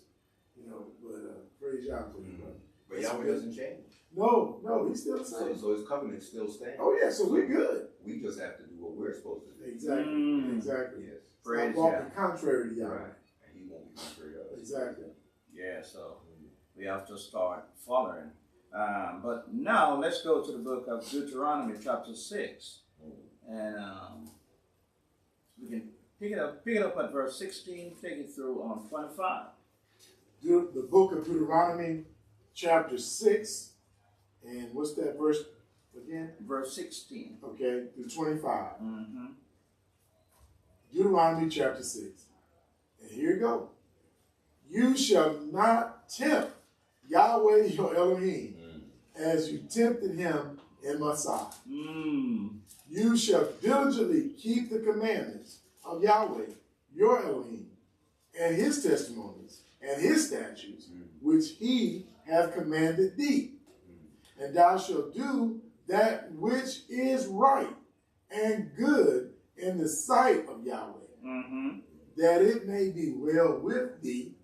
but praise Yahweh for you, brother. But Yahweh doesn't change. No, He's still the same. So His covenant still stands. Oh yeah, so we're good. We just have to do what we're supposed to do. Exactly. Yes. Stop walking contrary to Yahweh. Right. And He won't be contrary to us. Exactly. Yeah, so we have to start following. But now let's go to the book of Deuteronomy chapter 6. And we can pick it up at verse 16, take it through on 25. The book of Deuteronomy chapter 6. And what's that verse again? Verse 16. Okay, through 25. Deuteronomy chapter 6. And here you go. You shall not tempt Yahweh your Elohim as you tempted him in Massah. You shall diligently keep the commandments of Yahweh your Elohim, and his testimonies, and his statutes, which he hath commanded thee. And thou shalt do that which is right and good in the sight of Yahweh, that it may be well with thee,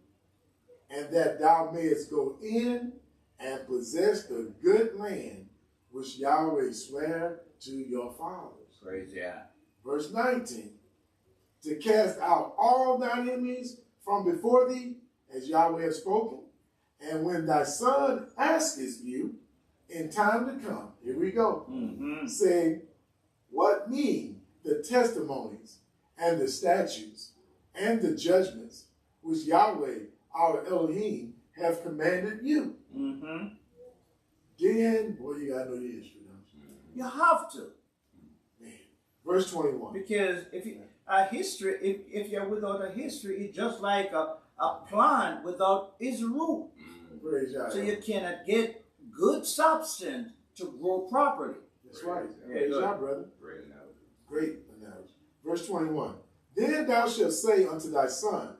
and that thou mayest go in and possess the good land which Yahweh sware to your fathers. Praise God. Verse 19, to cast out all thine enemies from before thee, as Yahweh has spoken, and when thy son asketh you in time to come, here we go, saying, what mean the testimonies and the statutes and the judgments which Yahweh, our Elohim, have commanded you? Then, boy, you gotta know your history, don't you? You have to. Man. Verse 21. Because if you're without a history, it's just like a plant without its root. Praise Yahweh. So you cannot get good substance to grow properly. That's right. Yeah, Praise good. Yah, brother. Great analogy. Great analogy. Verse 21. Then thou shalt say unto thy son,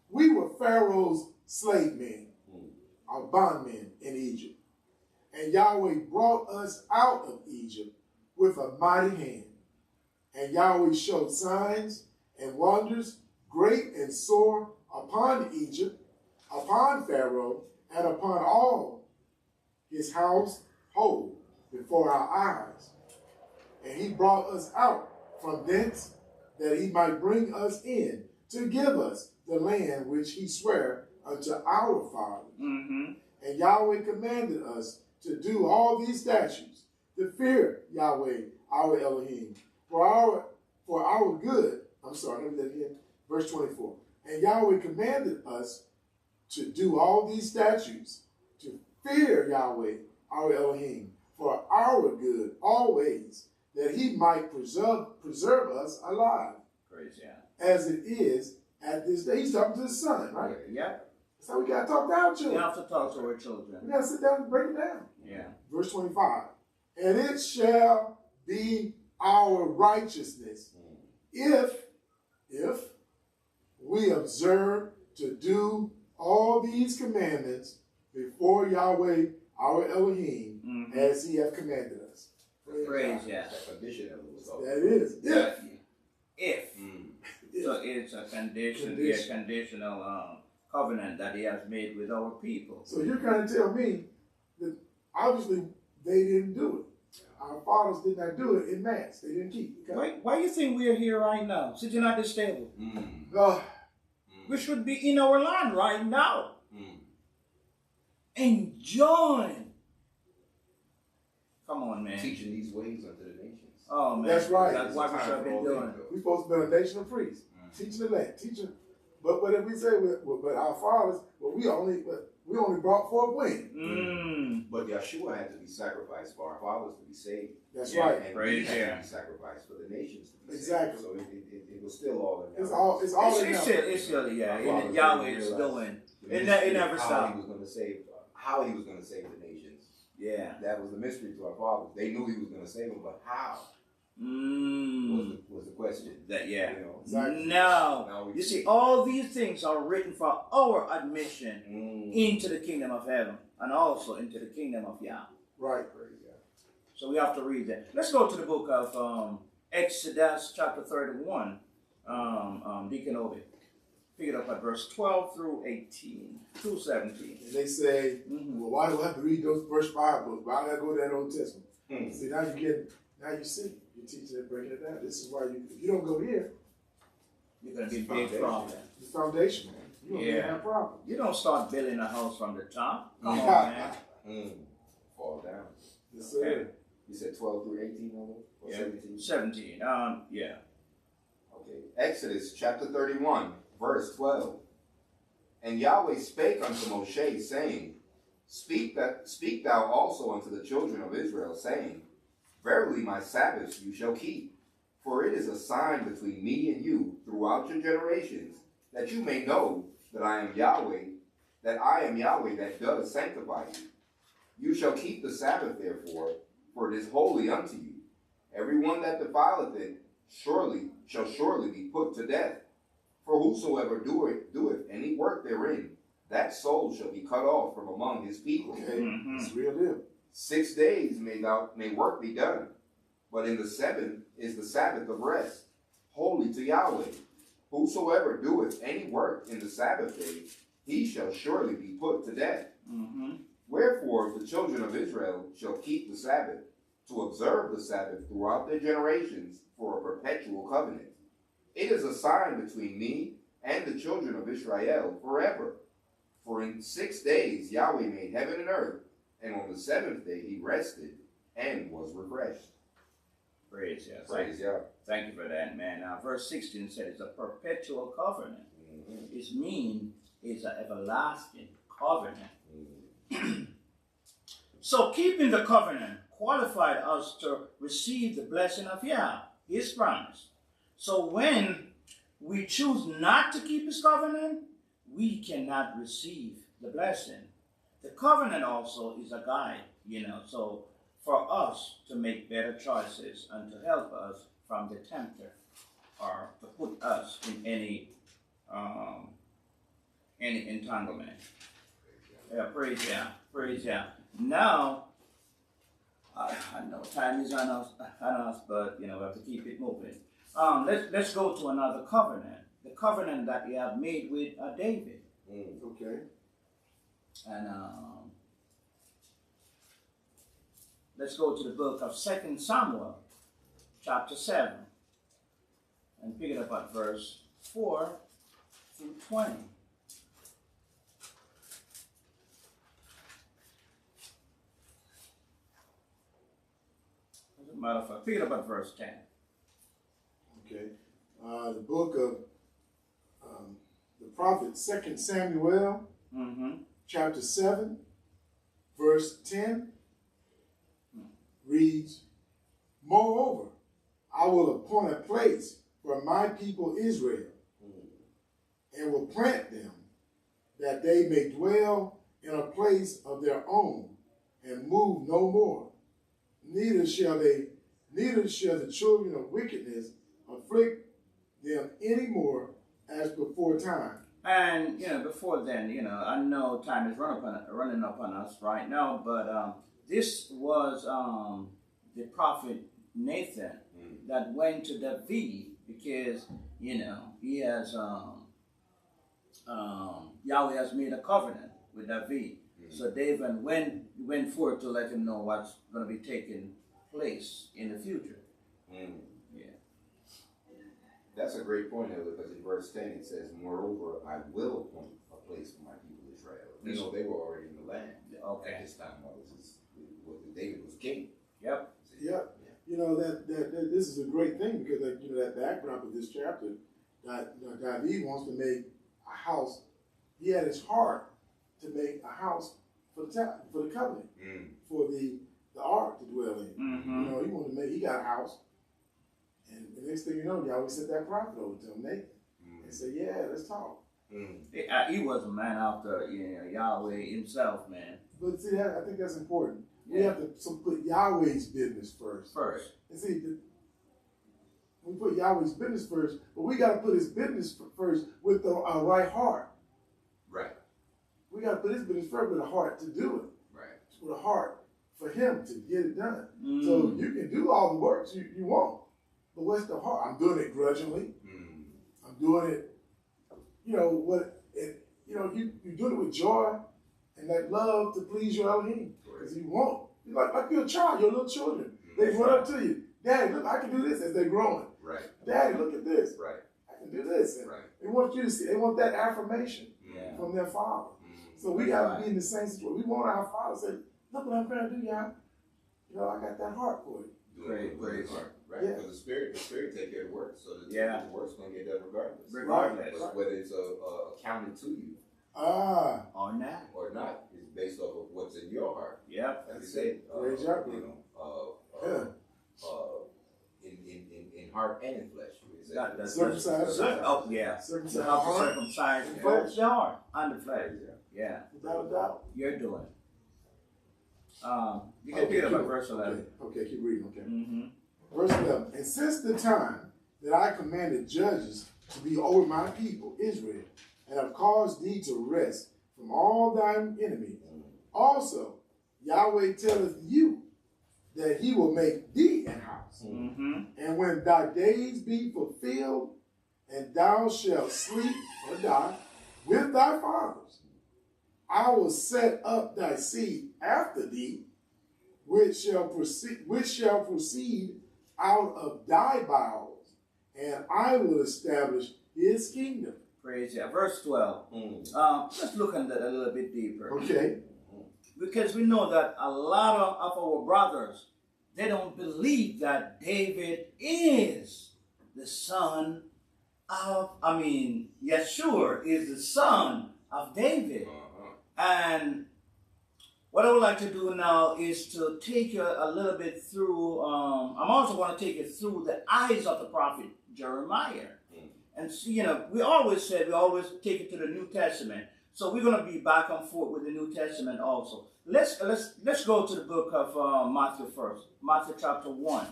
we were Pharaoh's slave men, our bondmen in Egypt. And Yahweh brought us out of Egypt with a mighty hand. And Yahweh showed signs and wonders great and sore upon Egypt, upon Pharaoh, and upon all his household before our eyes. And he brought us out from thence, that he might bring us in to give us the land which he sware unto our fathers. And Yahweh commanded us to do all these statutes, to fear Yahweh, our Elohim, for our good. I'm sorry, let me do that again. Verse 24. And Yahweh commanded us to do all these statutes, to fear Yahweh, our Elohim, for our good always, that he might preserve us alive. Praise God. As it is at this day. He's talking to his son, right? Yeah. That's how we got to talk to our We children. have to talk to our children. We got to sit down and break it down. Yeah. Verse 25. And it shall be our righteousness if we observe to do all these commandments before Yahweh, our Elohim, as he hath commanded us. Praise God. That's a condition of it was all. That is. If. So it's a conditional covenant that he has made with our people. So you're trying to tell me that obviously they didn't do it. Our fathers did not do it in mass. They didn't keep it. Okay? Why do you think we are here right now, sitting at this table? We should be in our land right now, enjoying. Come on, man. Teaching these ways unto the nations. Oh, man. That's right. That's what we should have been doing. We're supposed to be a nation of priests, teaching the land, teaching. But what if we say, but our fathers, we only brought forth when? But Yeshua had to be sacrificed for our fathers to be saved. That's right. And Praise he had God. to be sacrificed for the nations to be Exactly. saved. So it was still all in It's all in It's still, yeah. And Yahweh is doing. It never stopped. How he was going to save the nations. Yeah. That was the mystery to our fathers. They knew he was going to save them, but how? Was the question. That, yeah. You know? Exactly. Now, you see, all these things are written for our admission into the kingdom of heaven and also into the kingdom of Yah. Right. So we have to read that. Let's go to the book of Exodus chapter 31, Deacon Obi. Pick it up at verse 12 through 18, through 17. And they say, well, why do I have to read those first 5 books? Why do I go to that Old Testament? See, now you see, you're teaching and breaking it down. This is why if you don't go here, you're going to be a big problem. The foundation, man. You're going to have a problem. You don't start building a house from the top. Come on, man. Fall down. Yes, sir. Okay. You said 12 through 18 or 17? 17. Yeah. Okay. Exodus chapter 31, verse 12. And Yahweh spake unto Moshe, saying, Speak thou also unto the children of Israel, saying, Verily my Sabbaths you shall keep, for it is a sign between me and you throughout your generations, that you may know that I am Yahweh, that does sanctify you. You shall keep the Sabbath therefore, for it is holy unto you. Every one that defileth it shall surely be put to death. For whosoever doeth any work therein, that soul shall be cut off from among his people. Okay, it's real deal. 6 days may work be done, but in the seventh is the Sabbath of rest, holy to Yahweh. Whosoever doeth any work in the Sabbath day, he shall surely be put to death. Wherefore the children of Israel shall keep the Sabbath, to observe the Sabbath throughout their generations for a perpetual covenant. It is a sign between me and the children of Israel forever. For in 6 days Yahweh made heaven and earth, and on the seventh day he rested and was refreshed. Praise Yah. Praise Yah. Thank you for that, man. Now, verse 16 says it's a perpetual covenant. It means it's an everlasting covenant. So keeping the covenant qualified us to receive the blessing of Yah, his promise. So when we choose not to keep his covenant, we cannot receive the blessing. The covenant also is a guide, so for us to make better choices and to help us from the tempter or to put us in any entanglement. Yeah, praise Yah, praise Yah. Now, I know time is on us, but we have to keep it moving. Let's go to another covenant, the covenant that he have made with David. Okay. And let's go to the book of 2 Samuel, chapter 7, and pick it up at verse 4 through 20. As a matter of fact, pick it up at verse 10. Okay. The book of the prophet 2 Samuel, chapter 7, verse 10, reads, Moreover, I will appoint a place for my people Israel, and will plant them, that they may dwell in a place of their own, and move no more. Neither shall the children of wickedness afflict them any more as before time. And, before then, I know time is running up on us right now, but this was the prophet Nathan that went to David because, he has, Yahweh has made a covenant with David. So David went forth to let him know what's going to be taking place in the future. Yeah. That's a great point, Elder, because in verse 10 it says, Moreover, I will appoint a place for my people Israel. They were already in the land at this time. David was king. Yep. Yep. That this is a great thing because that backdrop of this chapter, David wants to make a house. He had his heart to make a house for the covenant, for the ark to dwell in. He wanted to make. He got a house, and the next thing you know, Yahweh sent that prophet over to him, Nathan, and said, "Yeah, let's talk." He was a man after Yahweh himself, man. But see, I think that's important. We have to put Yahweh's business first. And see, we put Yahweh's business first, but we got to put his business first with the right heart. Right. We got to put his business first with a heart to do it. Right. With a heart for him to get it done. So you can do all the works you want, but what's the heart? I'm doing it grudgingly. I'm doing it, you're doing it with joy and that love to please your Elohim. Because you want, like you're a child, your little children. They run up to you. Daddy, look, I can do this as they're growing. Right. Daddy, look at this. Right. I can do this. And they want you to see, they want that affirmation from their father. So we got to be in the same situation. We want our father to say, look what I'm trying to do, y'all. I got that heart for you. Great heart. Right? Yeah. Because the spirit take care of the work. So the work's going to get done regardless. Regardless. Whether it's accounted to you. Or not. It's based off of what's in your heart. Yep. Like I said, in heart and in flesh. Circumcised. Oh, yeah. Circumcised in both the heart and the flesh. Yeah. Without a doubt. You're doing. You can pick up at verse 11. Okay, keep reading. Okay. Verse 11. And since the time that I commanded judges to be over my people, Israel, and have caused thee to rest from all thine enemies. Also, Yahweh telleth you that he will make thee an house. And when thy days be fulfilled, and thou shalt sleep or die with thy fathers, I will set up thy seed after thee, which shall proceed out of thy bowels, and I will establish his kingdom. Praise God. Verse 12. Let's look at that a little bit deeper. Okay. Because we know that a lot of our brothers, they don't believe that David is the son of, Yeshua is the son of David. And what I would like to do now is to take you a little bit through, I'm also going to take you through the eyes of the prophet Jeremiah. And we always take it to the New Testament. So we're going to be back and forth with the New Testament also. Let's go to the book of Matthew first. Matthew chapter 1.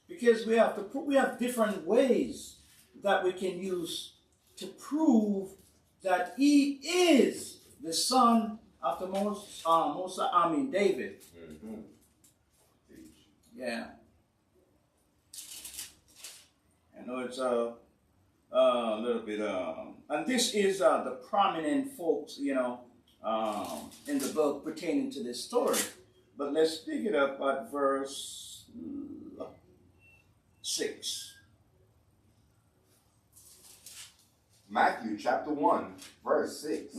Because we have different ways that we can use to prove that he is the son of the David. Yeah. I know it's a little bit, and this is the prominent folks, in the book pertaining to this story. But let's pick it up at verse 6. Matthew chapter 1, verse 6.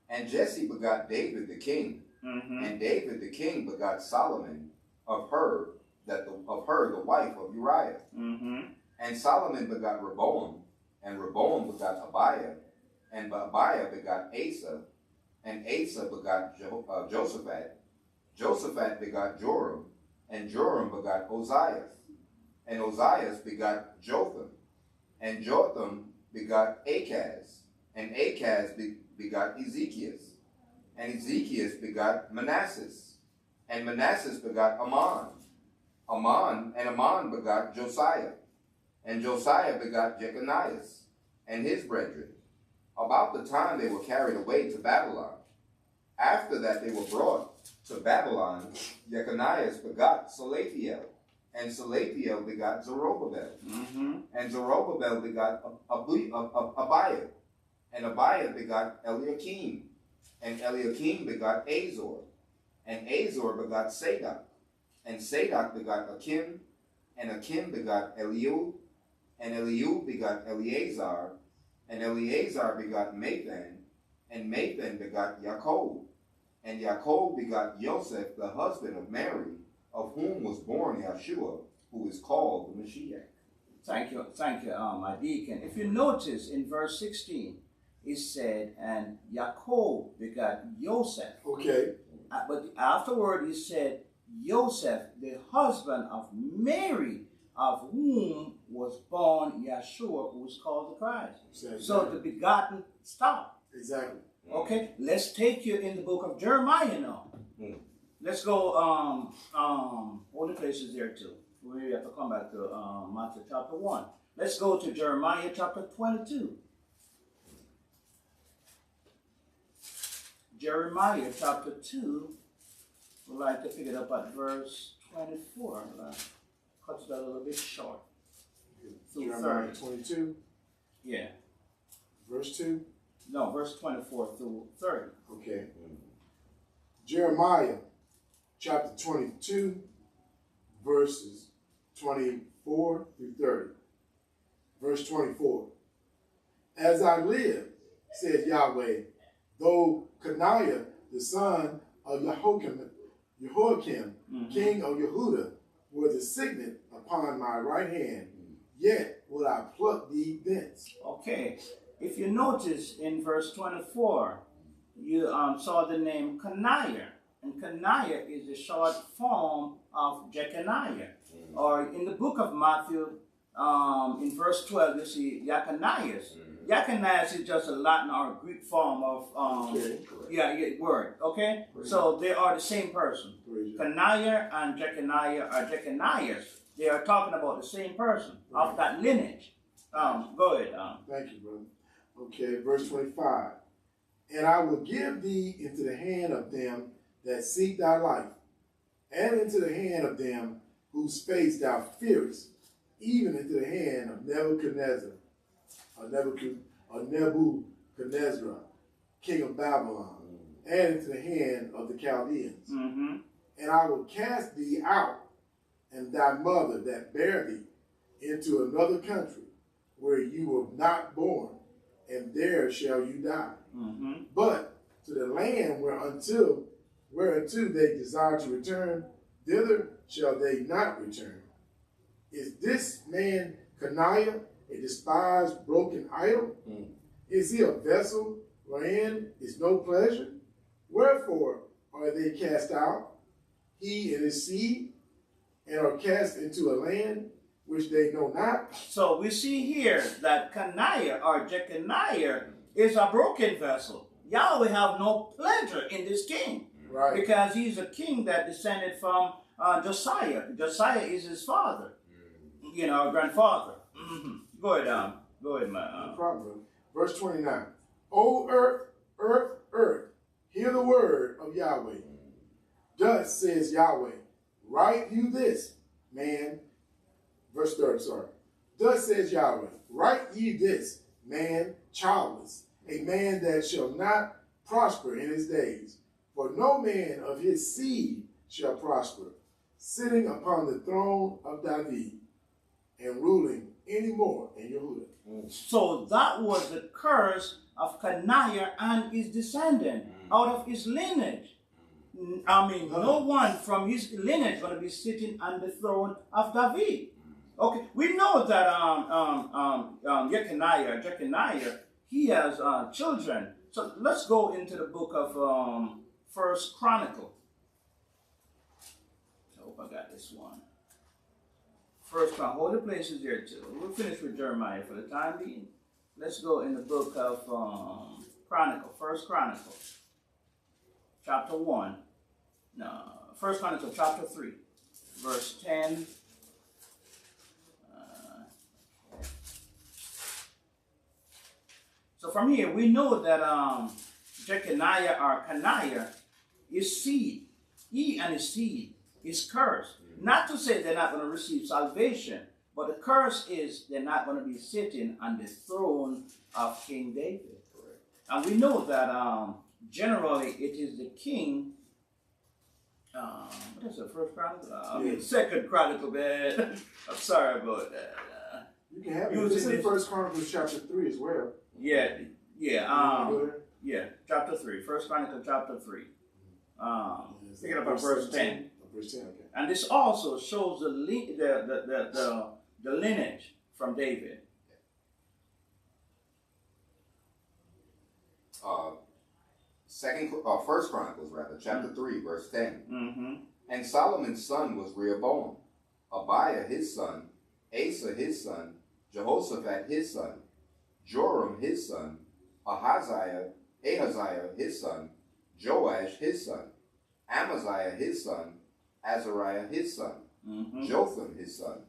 And Jesse begot David the king, and David the king begot Solomon of her the wife of Uriah. And Solomon begot Rehoboam, and Rehoboam begot Abiah, and Abiah begot Asa, and Asa begot Josaphat. Josaphat begot Joram, and Joram begot Ozias, and Ozias begot Jotham, and Jotham begot Achaz, and Achaz begot Ezekiel, and Ezekiel begot Manasseh, and Manasseh begot Amon, Amon begot Josiah, and Josiah begot Jeconiah and his brethren, about the time they were carried away to Babylon. After that they were brought to Babylon, Jeconiah begot Salathiel, and Salathiel begot Zerubbabel, and Zerubbabel begot Abiah, and Abiah begot Eliakim, and Eliakim begot Azor, and Azor begot Sadok, and Sadok begot Akim, and Akim begot Eliud, and Eliud begot Eleazar, and Eleazar begot Mathan, and Mathan begot Yaakov, and Yaakov begot Joseph, the husband of Mary, of whom was born Yeshua, who is called the Mashiach. Thank you, my deacon. If you notice in verse 16, it said, and Yaakov begot Joseph. Okay. But afterward, he said, Joseph, the husband of Mary, of whom was born Yeshua, who is called the Christ. Exactly. So the begotten stop. Exactly. Okay, let's take you in the book of Jeremiah now. Let's go, all the places there too. We have to come back to Matthew chapter 1. Let's go to Jeremiah chapter 22. Jeremiah chapter 2, we'd like to pick it up at verse 24. Cut it a little bit short. Jeremiah 22? Yeah. Verse 2? No, verse 24 through 30. Okay. Jeremiah chapter 22, verses 24 through 30. Verse 24. As I live, said Yahweh, though Coniah, the son of Jehoiakim, king of Yehudah, were the signet upon my right hand, yet will I pluck thee thence. Okay. If you notice in verse 24, you saw the name Coniah. And Coniah is a short form of Jeconiah. Or in the book of Matthew, in verse 12, you see Jeconias. Jeconias is just a Latin or Greek form of word. Okay? So they are the same person. Coniah and Jeconiah are Jeconias. they are talking about the same person of that lineage. Go ahead. Thank you, brother. Okay, verse 25. And I will give thee into the hand of them that seek thy life, and into the hand of them whose face thou fearest, even into the hand of Nebuchadnezzar, or Nebuchadnezzar, king of Babylon, and into the hand of the Chaldeans. Mm-hmm. And I will cast thee out, and thy mother that bare thee, into another country, where you were not born, and there shall you die. Mm-hmm. But to the land whereunto they desire to return, thither shall they not return. Is this man Coniah a despised, broken idol? Is he a vessel wherein is no pleasure? Wherefore are they cast out, he and his seed, and are cast into a land which they know not? So we see here that Coniah or Jeconiah is a broken vessel. Yahweh have no pleasure in this king. Right. Because he's a king that descended from Josiah. Josiah is his father. Grandfather. Mm-hmm. Go ahead, man. No problem. Verse 29. O earth, earth, earth, hear the word of Yahweh. Thus says Yahweh, write you this, man. Verse 30, sorry. Thus says Yahweh, write ye this, man childless, a man that shall not prosper in his days. For no man of his seed shall prosper, sitting upon the throne of David, and ruling any more in Yehudah. So that was the curse of Coniah and his descendant out of his lineage. I mean, no one from his lineage going to be sitting on the throne of David. Okay, we know that Jeconiah, he has children. So let's go into the book of First Chronicle. I hope I got this one. First Chronicle. Hold the places there too. We'll finish with Jeremiah for the time being. Let's go in the book of Chronicle. First Chronicle, chapter 1. No, First Chronicle, chapter 3, verse 10. So from here, we know that Jeconiah or Coniah is seed. He and his seed is cursed. Not to say they're not going to receive salvation, but the curse is they're not going to be sitting on the throne of King David. Correct. And we know that generally it is the king. What is the First Chronicle? Second Chronicle, man. I'm sorry about that. You can have it. It's in First Chronicles chapter 3 as well. Yeah. Chapter 3. First Chronicle chapter 3. Picking up at verse 10. Verse 10, okay. And this also shows the lineage from David. First Chronicles, chapter 3, verse 10. Mm-hmm. And Solomon's son was Rehoboam, Abiah his son, Asa his son, Jehoshaphat his son, Joram his son, Ahaziah his son, Joash his son, Amaziah his son, Azariah his son, Jotham his son,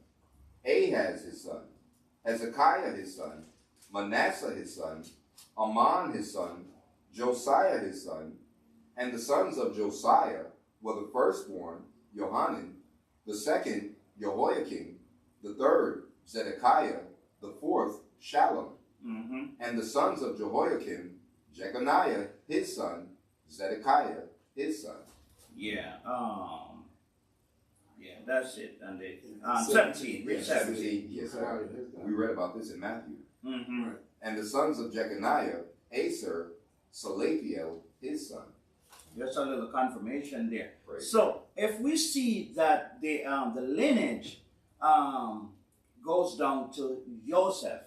Ahaz his son, Hezekiah his son, Manasseh his son, Amon his son, Josiah his son, and the sons of Josiah were the firstborn, Johanan, the second, Jehoiakim, the third, Zedekiah, the fourth, Shalom, and the sons of Jehoiakim, Jeconiah his son, Zedekiah his son. Yeah, that's it. And 17. Read 17. Yes, sir. We read about this in Matthew. Mm-hmm. And the sons of Jeconiah, Aser, Salathiel, his son. Just a little confirmation there. Right. So if we see that the lineage goes down to Joseph,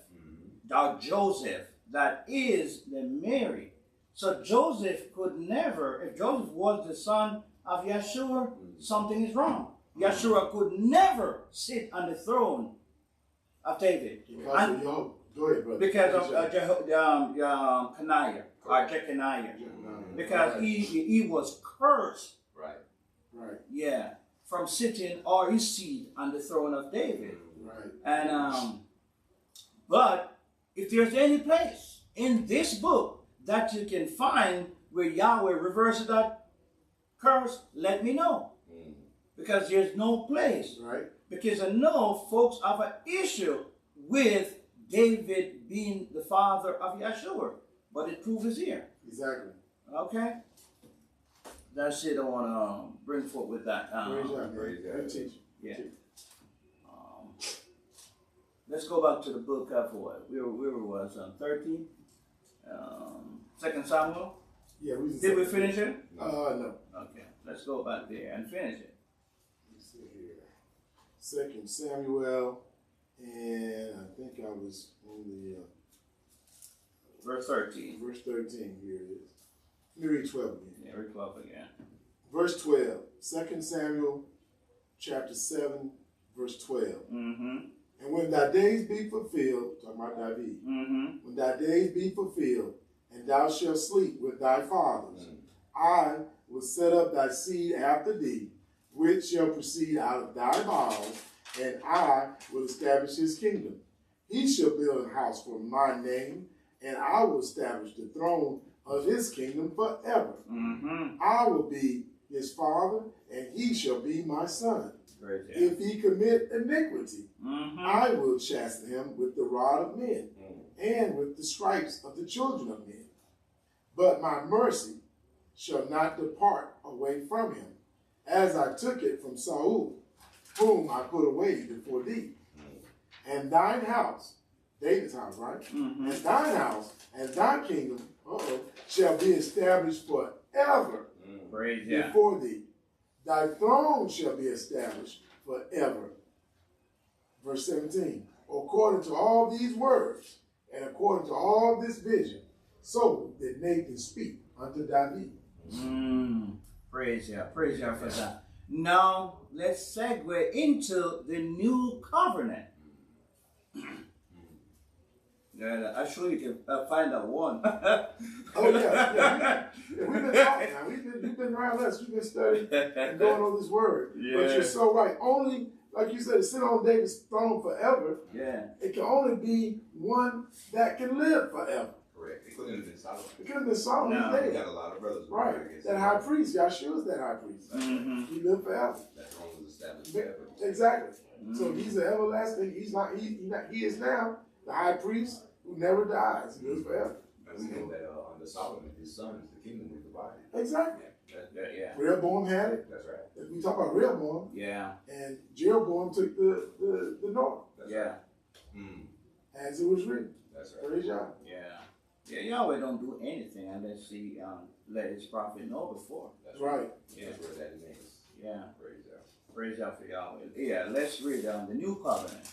Joseph, that is the Mary. So Joseph could never, if Joseph was the son of Yeshua, something is wrong. Yeshua could never sit on the throne of David. Go ahead, brother. Because of Coniah, or Jeconiah. Because he was cursed. Right. Right. Yeah. from sitting or his seat on the throne of David. Right. And but if there's any place in this book that you can find where Yahweh reverses that curse, let me know. Because there's no place. Right. Because I know folks have an issue with David being the father of Yeshua. But it proves here. Exactly. Okay? That's it I want to bring forth with that. Praise God. Good teaching. Yeah. Let's go back to the book of what? Where was 13? 2 Samuel? Yeah, Did we finish it? No. Okay. Let's go back there and finish it. Let's see here. 2 Samuel, and I think I was on the Verse 13. verse 13. Here it is. Let me read 12 again. Yeah, read 12 again. Verse 12. 2 Samuel chapter 7, verse 12. Mm-hmm. And when thy days be fulfilled, talking about David, when thy days be fulfilled, and thou shalt sleep with thy fathers, I will set up thy seed after thee, which shall proceed out of thy bowels, and I will establish his kingdom. He shall build a house for my name, and I will establish the throne of his kingdom forever. I will be his father, and he shall be my son. If he commit iniquity, I will chasten him with the rod of men and with the stripes of the children of men. But my mercy shall not depart away from him, as I took it from Saul, whom I put away before thee. And thine house, David's house, right? And thine house and thy kingdom shall be established forever before thee. Thy throne shall be established forever. Verse 17. According to all these words, and according to all this vision, so did Nathan speak unto David. Praise Yah. Praise Yah for that. Now, let's segue into the new covenant. Yeah, I'm sure you can find out one. Yeah. We've been talking now. You've been around us. You've been studying and going over this word. Yeah. But you're so right. Only, like you said, to sit on David's throne forever. Yeah. It can only be one that can live forever. Correct. It couldn't have been Solomon. It couldn't have been Solomon. No. David. We got a lot of brothers. Right. That high priest, Yahshua's that high priest. He lived forever. That throne was established forever. Exactly. So he's an everlasting. He is now the high priest who never dies. He lives forever. And we know that under Solomon, his sons, the kingdom was divided. Exactly. Yeah. Rehoboam had it. That's right. If we talk about Rehoboam, Yeah. and Jeroboam took the north, That's Yeah. right. as it was written. That's right. Praise Yah. Yeah, Yahweh don't do anything unless he let his prophet know before. That's Right. Yeah. That's where that is. Yeah. Praise God. Praise God for Yahweh. Yeah, let's read the new covenant.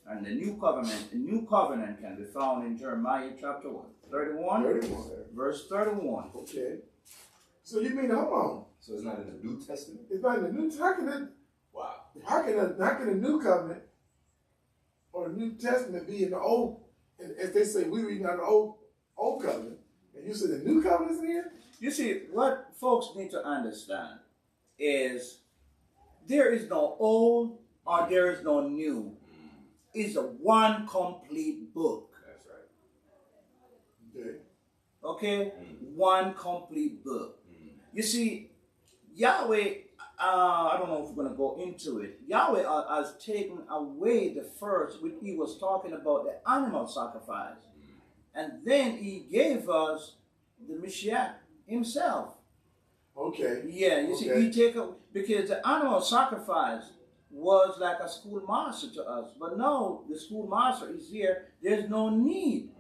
And the new covenant can be found in Jeremiah chapter 31, 31. verse 31. Okay. So you mean, hold on. So it's not in the New Testament? It's not in the New Testament. Wow. How can the New Covenant or the New Testament be in the Old? And as they say, we read out the Old Covenant, and you say the New Covenant is in here? You see, what folks need to understand is there is no old or there is no new. It's a one complete book. That's right. Okay. Okay? One complete book. You see, Yahweh, I don't know if we're going to go into it. Yahweh has taken away the first, when he was talking about the animal sacrifice. And then he gave us the Mashiach himself. Okay. Yeah, you see, he take a, because the animal sacrifice was like a schoolmaster to us. But now the schoolmaster is here. There's no need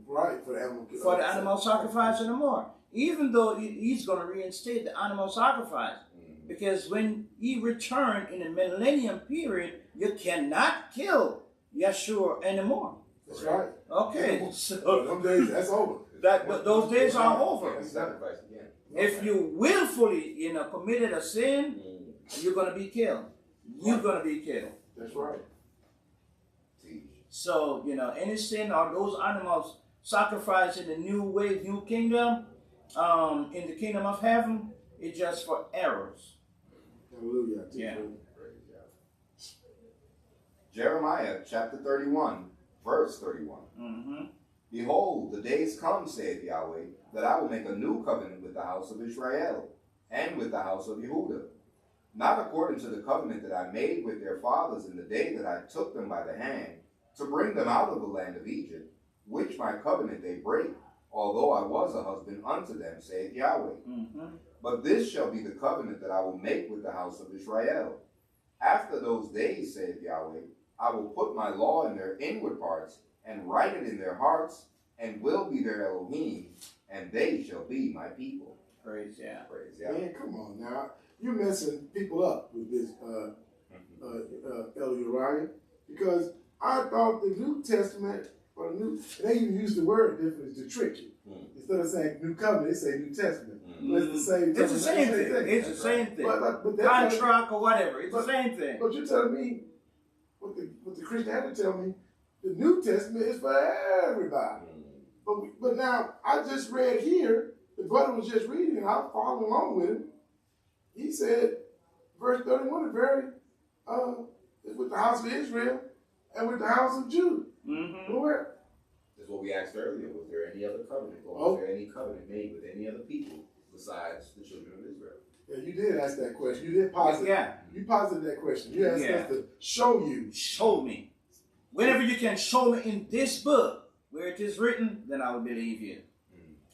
Right, for the animal sacrifice anymore. Even though he's going to reinstate the animal sacrifice. Because when he returned in the millennium period, you cannot kill Yeshua anymore. That's right. Okay. So Them days, that's over. those days are over. Sacrifice again. If you willfully, committed a sin, you're going to be killed. You're going to be killed. That's right. So, any sin or those animals sacrificed in the new way, new kingdom, in the kingdom of heaven, it's just for errors. Hallelujah. Yeah. Jeremiah chapter 31, verse 31. Mm-hmm. Behold, the days come, saith Yahweh, that I will make a new covenant with the house of Israel and with the house of Yehudah, not according to the covenant that I made with their fathers in the day that I took them by the hand to bring them out of the land of Egypt, which my covenant they break, although I was a husband unto them, saith Yahweh. Mm-hmm. But this shall be the covenant that I will make with the house of Israel. After those days, saith Yahweh, I will put my law in their inward parts, and write it in their hearts, and will be their Elohim, and they shall be my people. Praise yeah. Praise Yah. Man, come on now. You're messing people up with this, Elder Uriah, because I thought the New Testament, or the New, they even use the word differently to trick you. Instead of saying New Covenant, they say New Testament. But it's the same thing. It's the same thing. It's the same thing. But Contract or whatever. It's the same thing. But you're telling me, what the Christian had to tell me, the New Testament is for everybody. But now, I just read here, the brother was just reading, and I was following along with him. He said, verse 31 is very, is with the house of Israel and with the house of Judah. Mm-hmm. Where? That's what we asked earlier. Was there any other covenant? Or was there any covenant made with any other people besides the children of Israel? Yeah, you did ask that question. You did posit. Yeah. You posited that question. You asked us to show you. Show me. Whenever you can show me in this book where it is written, then I will believe you.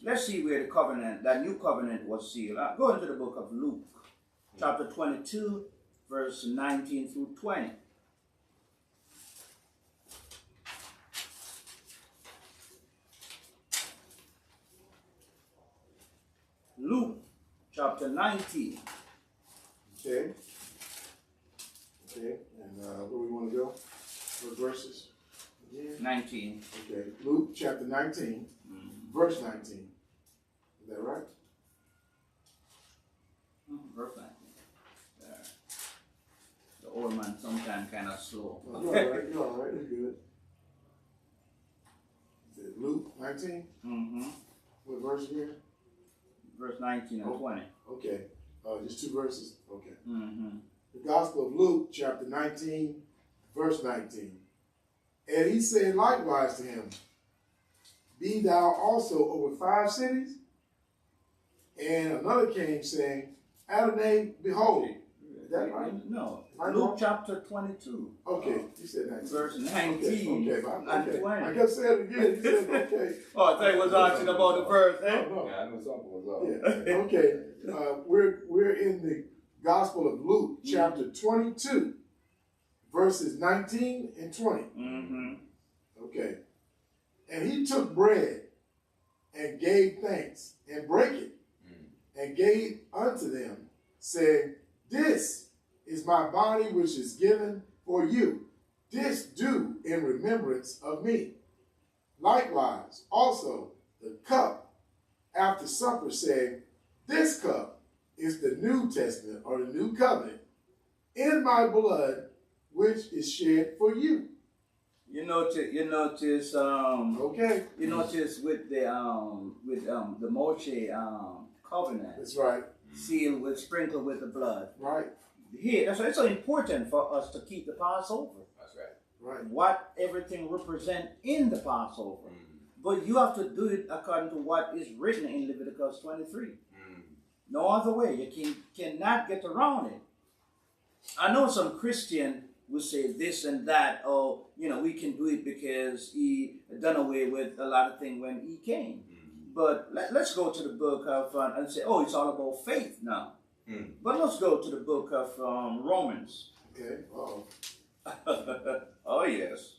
Let's see where the covenant, that new covenant was sealed. Go into the book of Luke, chapter 22, verse 19 through 20. Luke, chapter 19. Okay. Okay. And where we want to go? What verses? Yeah. 19. Okay. Luke chapter 19, verse 19. Is that right? Verse 19. There. The old man sometimes kind of slow. Oh, you're all right. You're all right. It's good. Is it Luke 19? Mm-hmm. What verse again? Verse 19 and 20. Okay. Just two verses? Okay. Mm-hmm. The Gospel of Luke, chapter 19, verse 19. And he said likewise to him, Be thou also over 5 cities? And another came saying, Adonai, behold. Is that right? No. Right, Luke Lord? chapter 22. Okay, you said 19. Verse 19 Okay, and okay. 20. I kept saying it again. You said, okay. Oh, I thought you was asking about the verse, eh? No, no. Yeah, I knew something was up. Yeah. Okay. We're in the Gospel of Luke, chapter 22, verses 19 and 20. Mm-hmm. Okay. And he took bread and gave thanks and brake it and gave unto them, saying, This is my body which is given for you. This do in remembrance of me. Likewise, also the cup after supper, saying, This cup is the New Testament or the New Covenant in my blood, which is shed for you. You notice, Okay. you notice with the Moshe covenant, That's right. sealed with, sprinkled with the blood. Right. Here, that's why it's so important for us to keep the Passover. That's right. Right. What everything represent in the Passover. But you have to do it according to what is written in Leviticus 23. No other way. You cannot get around it. I know some Christian will say this and that. Oh, we can do it because he done away with a lot of things when he came. But let's go to the book of, and say, oh, it's all about faith now. But let's go to the book of Romans. Okay. Uh-oh. Oh, yes.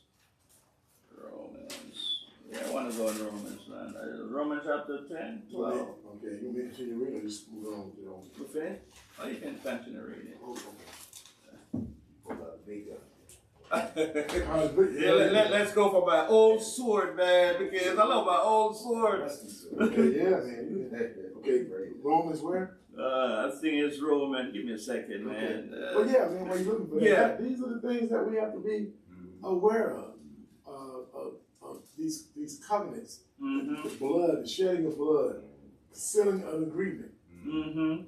Romans. Yeah, I want to go to Romans, man. Romans chapter 10, 12. Okay. You want me to continue reading or just move on? You finished? Oh, you can continue reading. Yeah, let's go for my old sword, man, because I love my old sword. Okay, yeah, man. Okay, Romans where? I think it's Roman. Give me a second, man. Well, yeah, man, when you're looking for that, these are the things that we have to be aware of these covenants. The blood, the shedding of blood, sealing an agreement.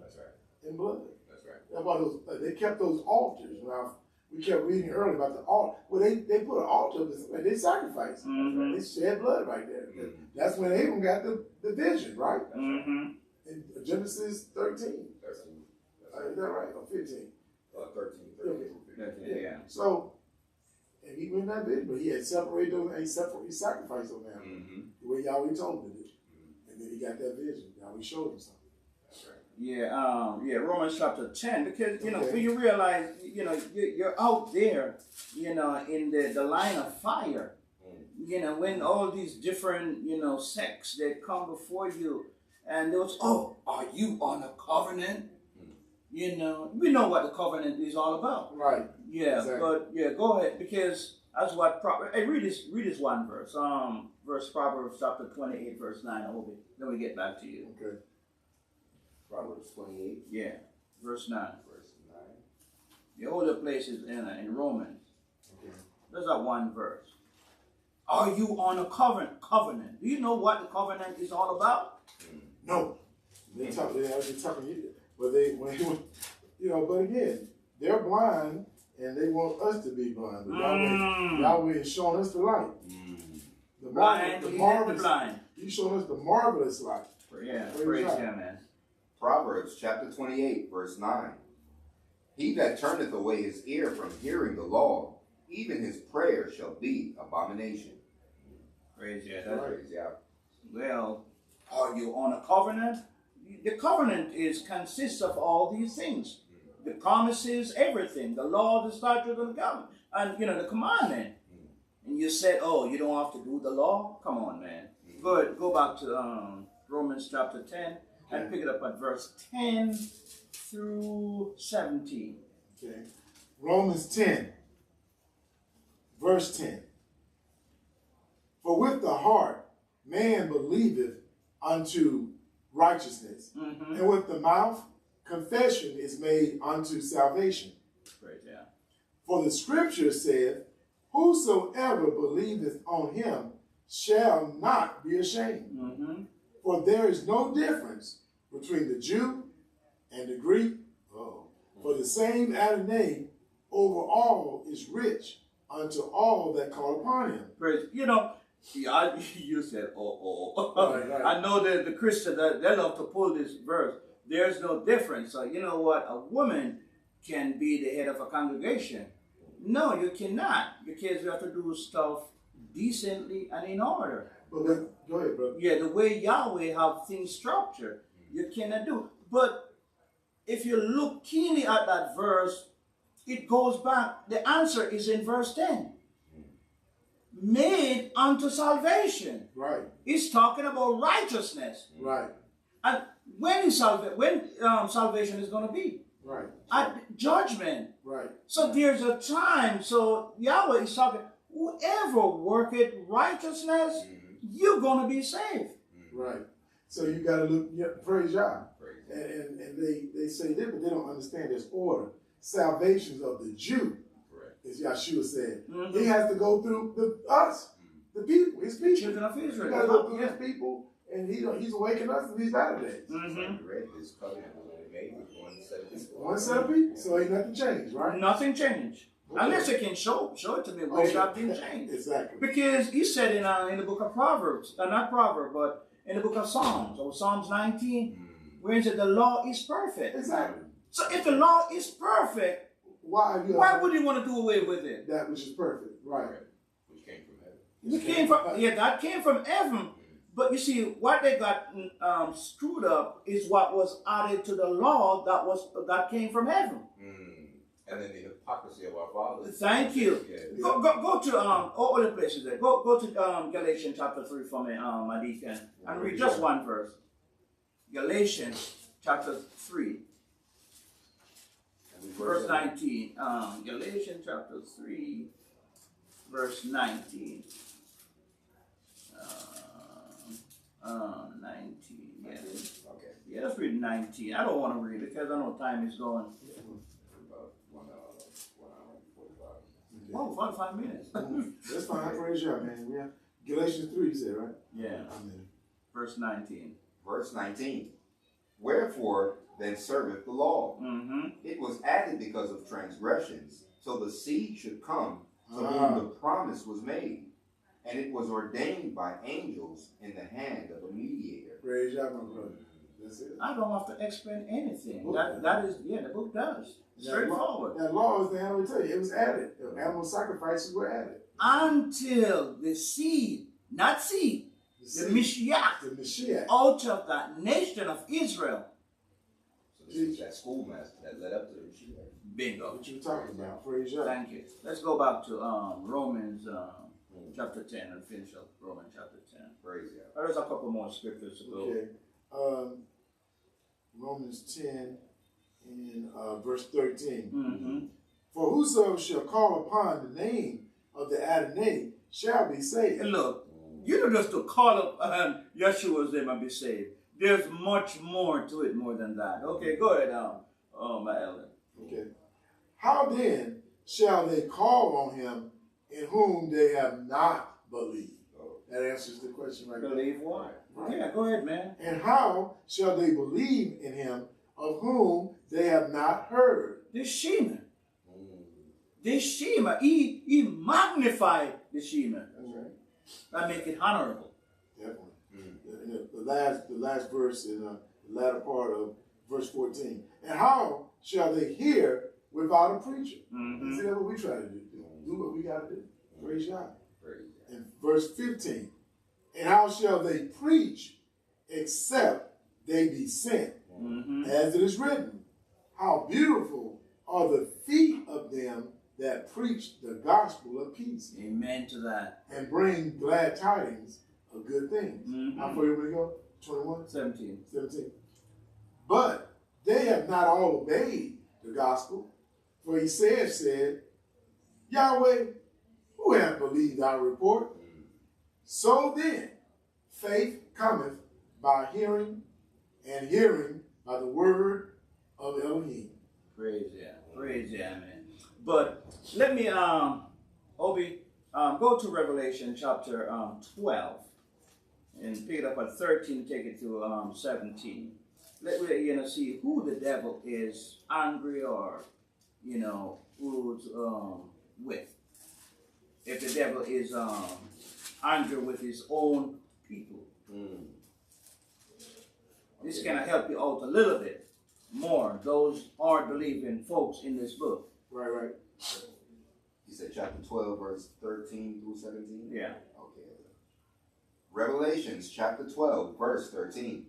That's right. In blood. That's right. That's why they kept those altars. Now, we kept reading earlier about the altar. Well, they put an altar up and they sacrificed. Mm-hmm. They shed blood right there. Mm-hmm. That's when Abram got the vision, right? Mm-hmm. In Genesis 13. 13. Is that right? Or 15? 13. Yeah. So, and he went in that vision, but he had separated those, and he sacrificed those animals. Mm-hmm. The way Yahweh told him to do. And then he got that vision. Yahweh showed him something. That's right. Yeah, Romans chapter 10, because, Okay. when you realize, you're out there, in the line of fire, when all these different, sects, they come before you, and they was, oh, are you on a covenant? We know what the covenant is all about. Right. Yeah, Exactly. but, go ahead, because that's what, hey, read this one verse, Proverbs chapter 28, verse 9, Obi. Then we get back to you. Okay. Proverbs 28. Yeah, verse 9. Verse 9. The older place is in Romans. Okay. There's that one verse. Are you on a covenant? Do you know what the covenant is all about? No. They're talking, but but again, they're blind and they want us to be blind. But Yahweh is showing us the light. The marvelous blind. He's showing us the marvelous light. Yeah, praise him, man. Proverbs chapter 28, verse 9. He that turneth away his ear from hearing the law, even his prayer shall be abomination. Praise yeah. Praise Yah. Well, are you on a covenant? The covenant consists of all these things. The promises, everything. The law, the statute, and the government. And, the commandment. And you said, oh, you don't have to do the law? Come on, man. Go back to Romans chapter 10 and pick it up at verse 10 through 17. Okay. Romans 10, verse 10. For with the heart man believeth unto righteousness, and with the mouth confession is made unto salvation. Praise yeah. For the scripture saith, whosoever believeth on him shall not be ashamed. For there is no difference between the Jew and the Greek. For the same Adonai over all is rich unto all that call upon him. Praise. You said, Right. I know that the Christians, they love to pull this verse. There's no difference. So you know what? A woman can be the head of a congregation. No, you cannot. Because you have to do stuff decently and in order. But go ahead, brother. Yeah, the way Yahweh have things structured, you cannot do. But if you look keenly at that verse, it goes back. The answer is in verse 10. Made unto salvation. Right. It's talking about righteousness. Right. And when salvation is going to be? Right. At judgment. Right. So there's a time. So Yahweh is talking, whoever worketh righteousness, you're going to be saved. Right. So you got to look, praise Yah. And they say that, but they don't understand this order. Salvations of the Jew, as Yahshua said. He has to go through us, the people, his people. Children of Israel. He got to go through his people, and he's awakening us in these latter days. Read this covenant was made with one set of people. One set of people, so ain't nothing changed, right? Nothing changed. Okay. Unless you can show it to me where it have been changed. Exactly. Because he said in the book of Proverbs, not Proverbs, but in the book of Psalms, or Psalms 19, where it said the law is perfect. Exactly. So if the law is perfect, why would he want to do away with it? That which is perfect, right? Which came from heaven. That came from heaven. But you see, what they got screwed up is what was added to the law that came from heaven. And then the hypocrisy of our fathers. Thank you. Yeah. Go to all the places there. Go to Galatians chapter 3 for me, my deacon, and read just one verse. Galatians chapter 3, verse 19. Galatians chapter 3, verse 19. 19. Yeah. Okay. Yeah, let's read 19. I don't want to read it because I know time is going. About 1 hour, 45. Oh, 45 minutes. That's fine. Praise Yah, man. Yeah. Galatians 3, you said, right? Yeah. Amen. Verse 19. Verse 19. Wherefore then serveth the law? Mm-hmm. It was added because of transgressions, till the seed should come to whom the promise was made. And it was ordained by angels in the hand of a mediator. Praise God, my brother. That's it. I don't have to explain anything. That is, the book does. Straightforward. That law is the animal, tell you, it was added. The animal sacrifices were added. Until the seed, not seed, the Mashiach, out of that nation of Israel. So this is that schoolmaster that led up to the Mashiach. Bingo. What you talking about? Praise God. Thank you. Let's go back to Romans chapter 10 and finish up Romans chapter 10. Praise God. There's a couple more scriptures to go. Okay. Romans 10 and verse 13. Mm-hmm. For whosoever shall call upon the name of the Adonai shall be saved. And look, you don't just to call up Yeshua's name and be saved. There's much more to it more than that. Okay, go ahead, my elder. Okay. How then shall they call on him in whom they have not believed? That answers the question right there. Believe what? Right. Yeah, go ahead, man. And how shall they believe in him of whom they have not heard? The Shema. The Shema. He magnified the Shema. That's right. That make it honorable. Definitely. The last verse in the latter part of verse 14. And how shall they hear without a preacher? Mm-hmm. See, that's what we try to do. Do what we got to do. Praise God. Praise God. And verse 15. And how shall they preach except they be sent? Mm-hmm. As it is written, how beautiful are the feet of them that preach the gospel of peace. Amen to that. And bring glad tidings of good things. Mm-hmm. How far you want to go? 21? 17. 17. But they have not all obeyed the gospel. For he said, Yahweh, who hath believed our report? So then, faith cometh by hearing, and hearing by the word of Elohim. Praise yeah. Praise yeah, man. But let me, Obi, go to Revelation chapter 12 and pick it up at 13, take it to 17. Let me, see who the devil is angry or, who's with. If the devil is angry with his own people. This is going to help you out a little bit more, those hard believing folks in this book. Right. You said chapter 12, verse 13 through 17? Yeah. Okay. Revelations chapter 12, verse 13.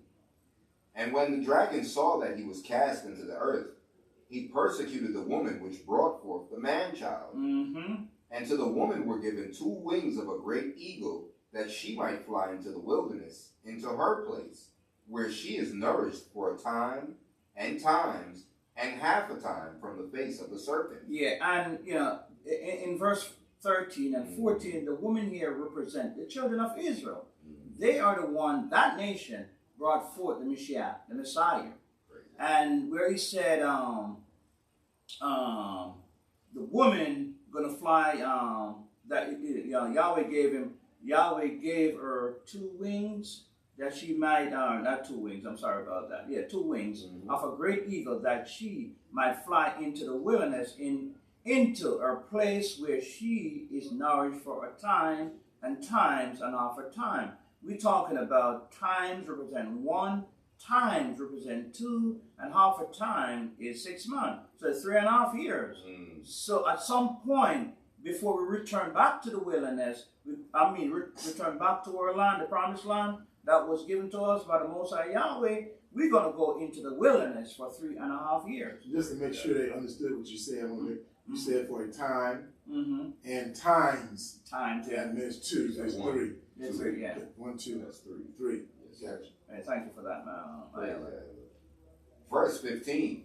And when the dragon saw that he was cast into the earth, he persecuted the woman which brought forth the man-child. Mm-hmm. And to the woman were given 2 wings of a great eagle, that she might fly into the wilderness, into her place, where she is nourished for a time, and times, and half a time from the face of the serpent. Yeah, and, in verse 13 and 14, the women here represent the children of Israel. They are the one, that nation, brought forth the Mashiach, the Messiah. And where he said, the woman going to fly, that Yahweh gave her 2 wings, that she might, not 2 wings, I'm sorry about that. Yeah, 2 wings of a great eagle, that she might fly into the wilderness, into her place where she is nourished for a time, and times and half a time. We're talking about times represent 1, times represent 2, and half a time is 6 months. So it's 3.5 years. So at some point, before we return back to the wilderness, return back to our land, the promised land that was given to us by the Most High Yahweh, we're going to go into the wilderness for 3.5 years. Just to make sure they understood what you said, you said for a time and times. Times, yeah. And there's 2, there's 3. That's 3, yeah. 1, 2, That's 3. 3. Gotcha. Hey, thank you for that, man. Verse 15.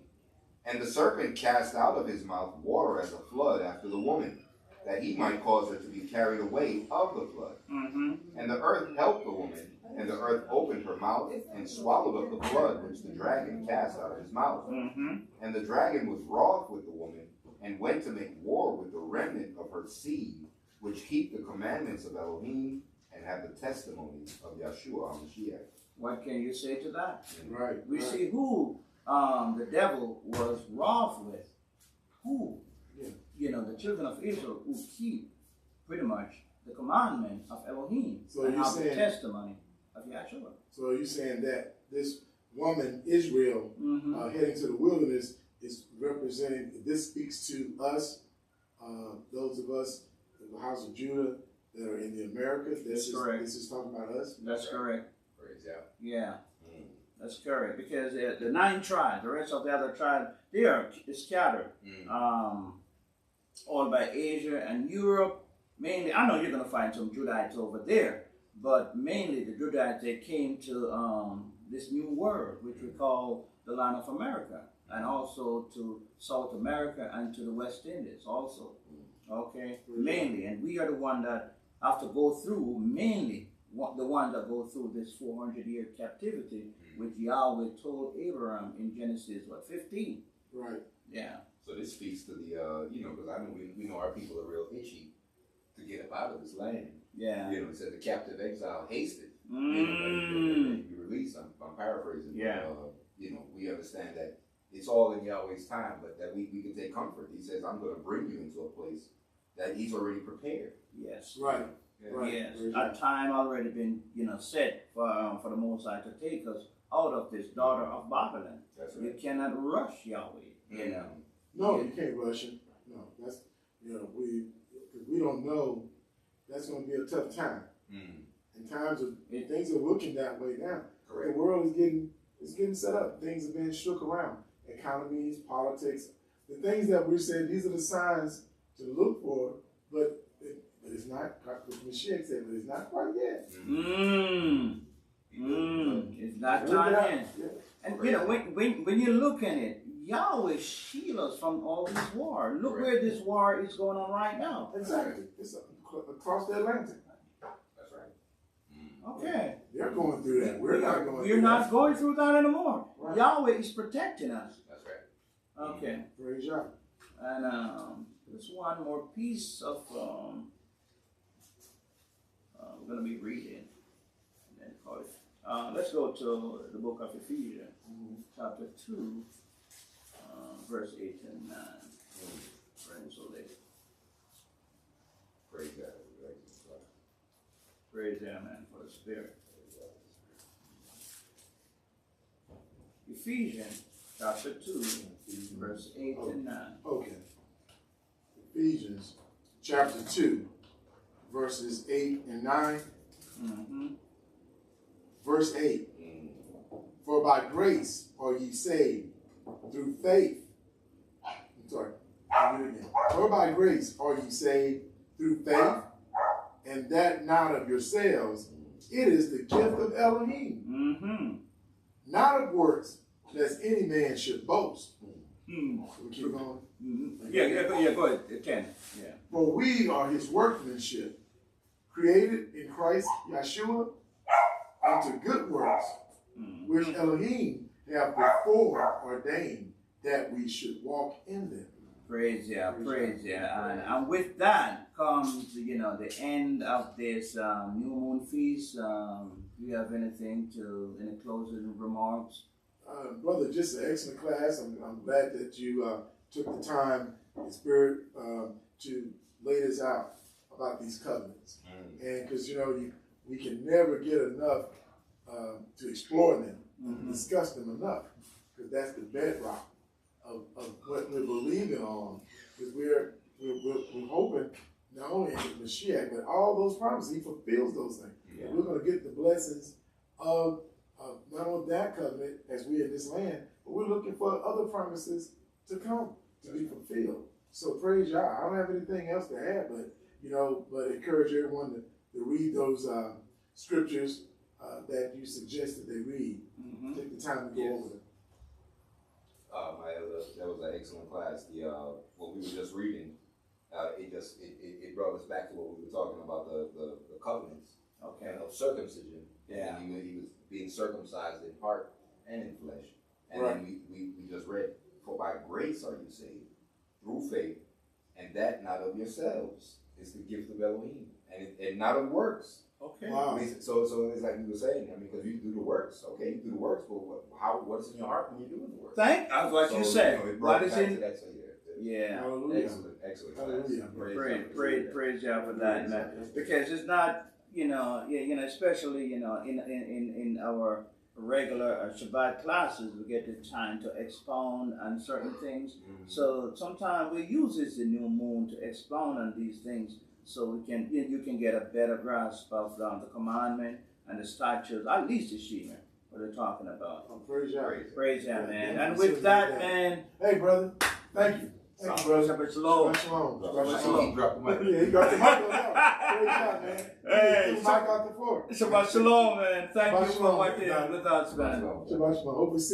And the serpent cast out of his mouth water as a flood after the woman, that he might cause her to be carried away of the flood. And the earth helped the woman, and the earth opened her mouth and swallowed up the flood which the dragon cast out of his mouth. And the dragon was wroth with the woman, and went to make war with the remnant of her seed, which keep the commandments of Elohim, and have the testimony of Yeshua HaMashiach. What can you say to that? Right. We see who the devil was wroth with. Who? Yeah. You know, the children of Israel who keep pretty much the commandment of Elohim So and you're have the saying- testimony of Yahshua. So you're saying that this woman, Israel, Mm-hmm. heading to the wilderness is representing, this speaks to us, those of us in the house of Judah that are in the Americas. That's correct. This is talking about us. That's correct. Praise God. Yeah. That's correct. Because the 9 tribes, the rest of the other tribes, they are scattered all by Asia and Europe. Mainly, I know you're going to find some Judahites over there, but mainly the Judahites, they came to this new world, which we call the land of America, and also to South America and to the West Indies also. Okay? Mainly. And we are the one that have to go through, mainly, the ones that go through this 400-year captivity, which Yahweh told Abraham in Genesis, 15? Right. Yeah. So this speaks to the, because I know we know our people are real itchy to get up out of this land. Yeah. It said the captive exile hasted. Mm. You release. I'm paraphrasing. Yeah. We understand that it's all in Yahweh's time, but that we can take comfort. He says, I'm going to bring you into a place that He's already prepared. Yes. Right. Yeah. Right. Yes. Very A good. time already been, set for the Most High to take us out of this daughter of Babylon. That's You right. cannot rush Yahweh. You know. No, you can't rush him. No, that's, we don't know. That's going to be a tough time. In times of, things are looking that way now. Correct. The world is getting set up. Things are being shook around. Economies, politics, the things that we said, these are the signs to look for, but it's not, what Mashiach said, but it's not quite yet. It's not Look time it up. yet. Yeah. And when you look at it, Yahweh shield us from all this war. Look where this war is going on right now. Exactly. It's across the Atlantic. That's right. Okay. They're going through that. We're not going We're through not that. going through that anymore. Right. Yahweh is protecting us. That's right. Okay. Praise Yah. And there's one more piece of we're going to be reading. And then call it. Let's go to the book of Ephesians, chapter 2, verse 8 and 9. Friends, so they Praise God. praise Him, man, for the Spirit. Ephesians chapter 2, verse 8 and 9. Okay. Ephesians chapter 2, verses 8 and 9. Mm-hmm. Verse 8. For by grace are ye saved through faith. I'm sorry. I'll read it again. For by grace are ye saved through faith, and that not of yourselves. It is the gift of Elohim, Mm-hmm. not of works, lest any man should boast. Mm-hmm. We keep going. Mm-hmm. Yeah, go ahead. 10. Yeah. For we are his workmanship, created in Christ Yeshua unto good works, which Elohim have before ordained that we should walk in them. Praise Yah, praise Yah. And with that comes, the end of this new moon feast. Do you have any closing remarks? Brother, just an excellent class. I'm glad that you took the time in spirit to lay this out about these covenants. And because, we can never get enough to explore them and discuss them enough, because that's the bedrock of what we're believing on. Because we're hoping not only in the Mashiach, but all those promises, he fulfills those things. Yeah. We're going to get the blessings of not only that covenant as we in this land, but we're looking for other promises to come, to be fulfilled. So praise Yah. I don't have anything else to add, but encourage everyone to read those scriptures that you suggested they read. Mm-hmm. Take the time to go over them. That was an excellent class. What we were just reading, it brought us back to what we were talking about, the covenants of circumcision. Yeah. And he was being circumcised in heart and in flesh. And Right. then we just read, for by grace are you saved through faith, and that not of yourselves. It's the gift of Elohim, and not of works, Okay. Wow. I mean, so it's like you were saying. I mean, because you do the works. Okay, you do the works, but what's in your heart when you're doing the works? That's what you said. What is in? That, so Yeah. Hallelujah. Excellent. Hallelujah. Praise God for that, man. Because it's not, especially in our regular Shabbat classes, we get the time to expound on certain things. Mm-hmm. So sometimes we use the new moon to expound on these things, so you can get a better grasp of the commandment and the statutes, at least the Shema, what they're talking about. Oh, praise God. Praise God, man. And with that, man. Hey, brother. Thank you. Thank you, brother. Shabbat Shalom. Shabbat Shalom. Shabbat Shalom. Drop the mic. Yeah, he got the mic on now. Praise God, man. Hey, He threw the mic out the floor. Shabbat Shalom, man. Thank Shabbat you for Shalom, watching man. with us, man. Shabbat Shalom. Hope we see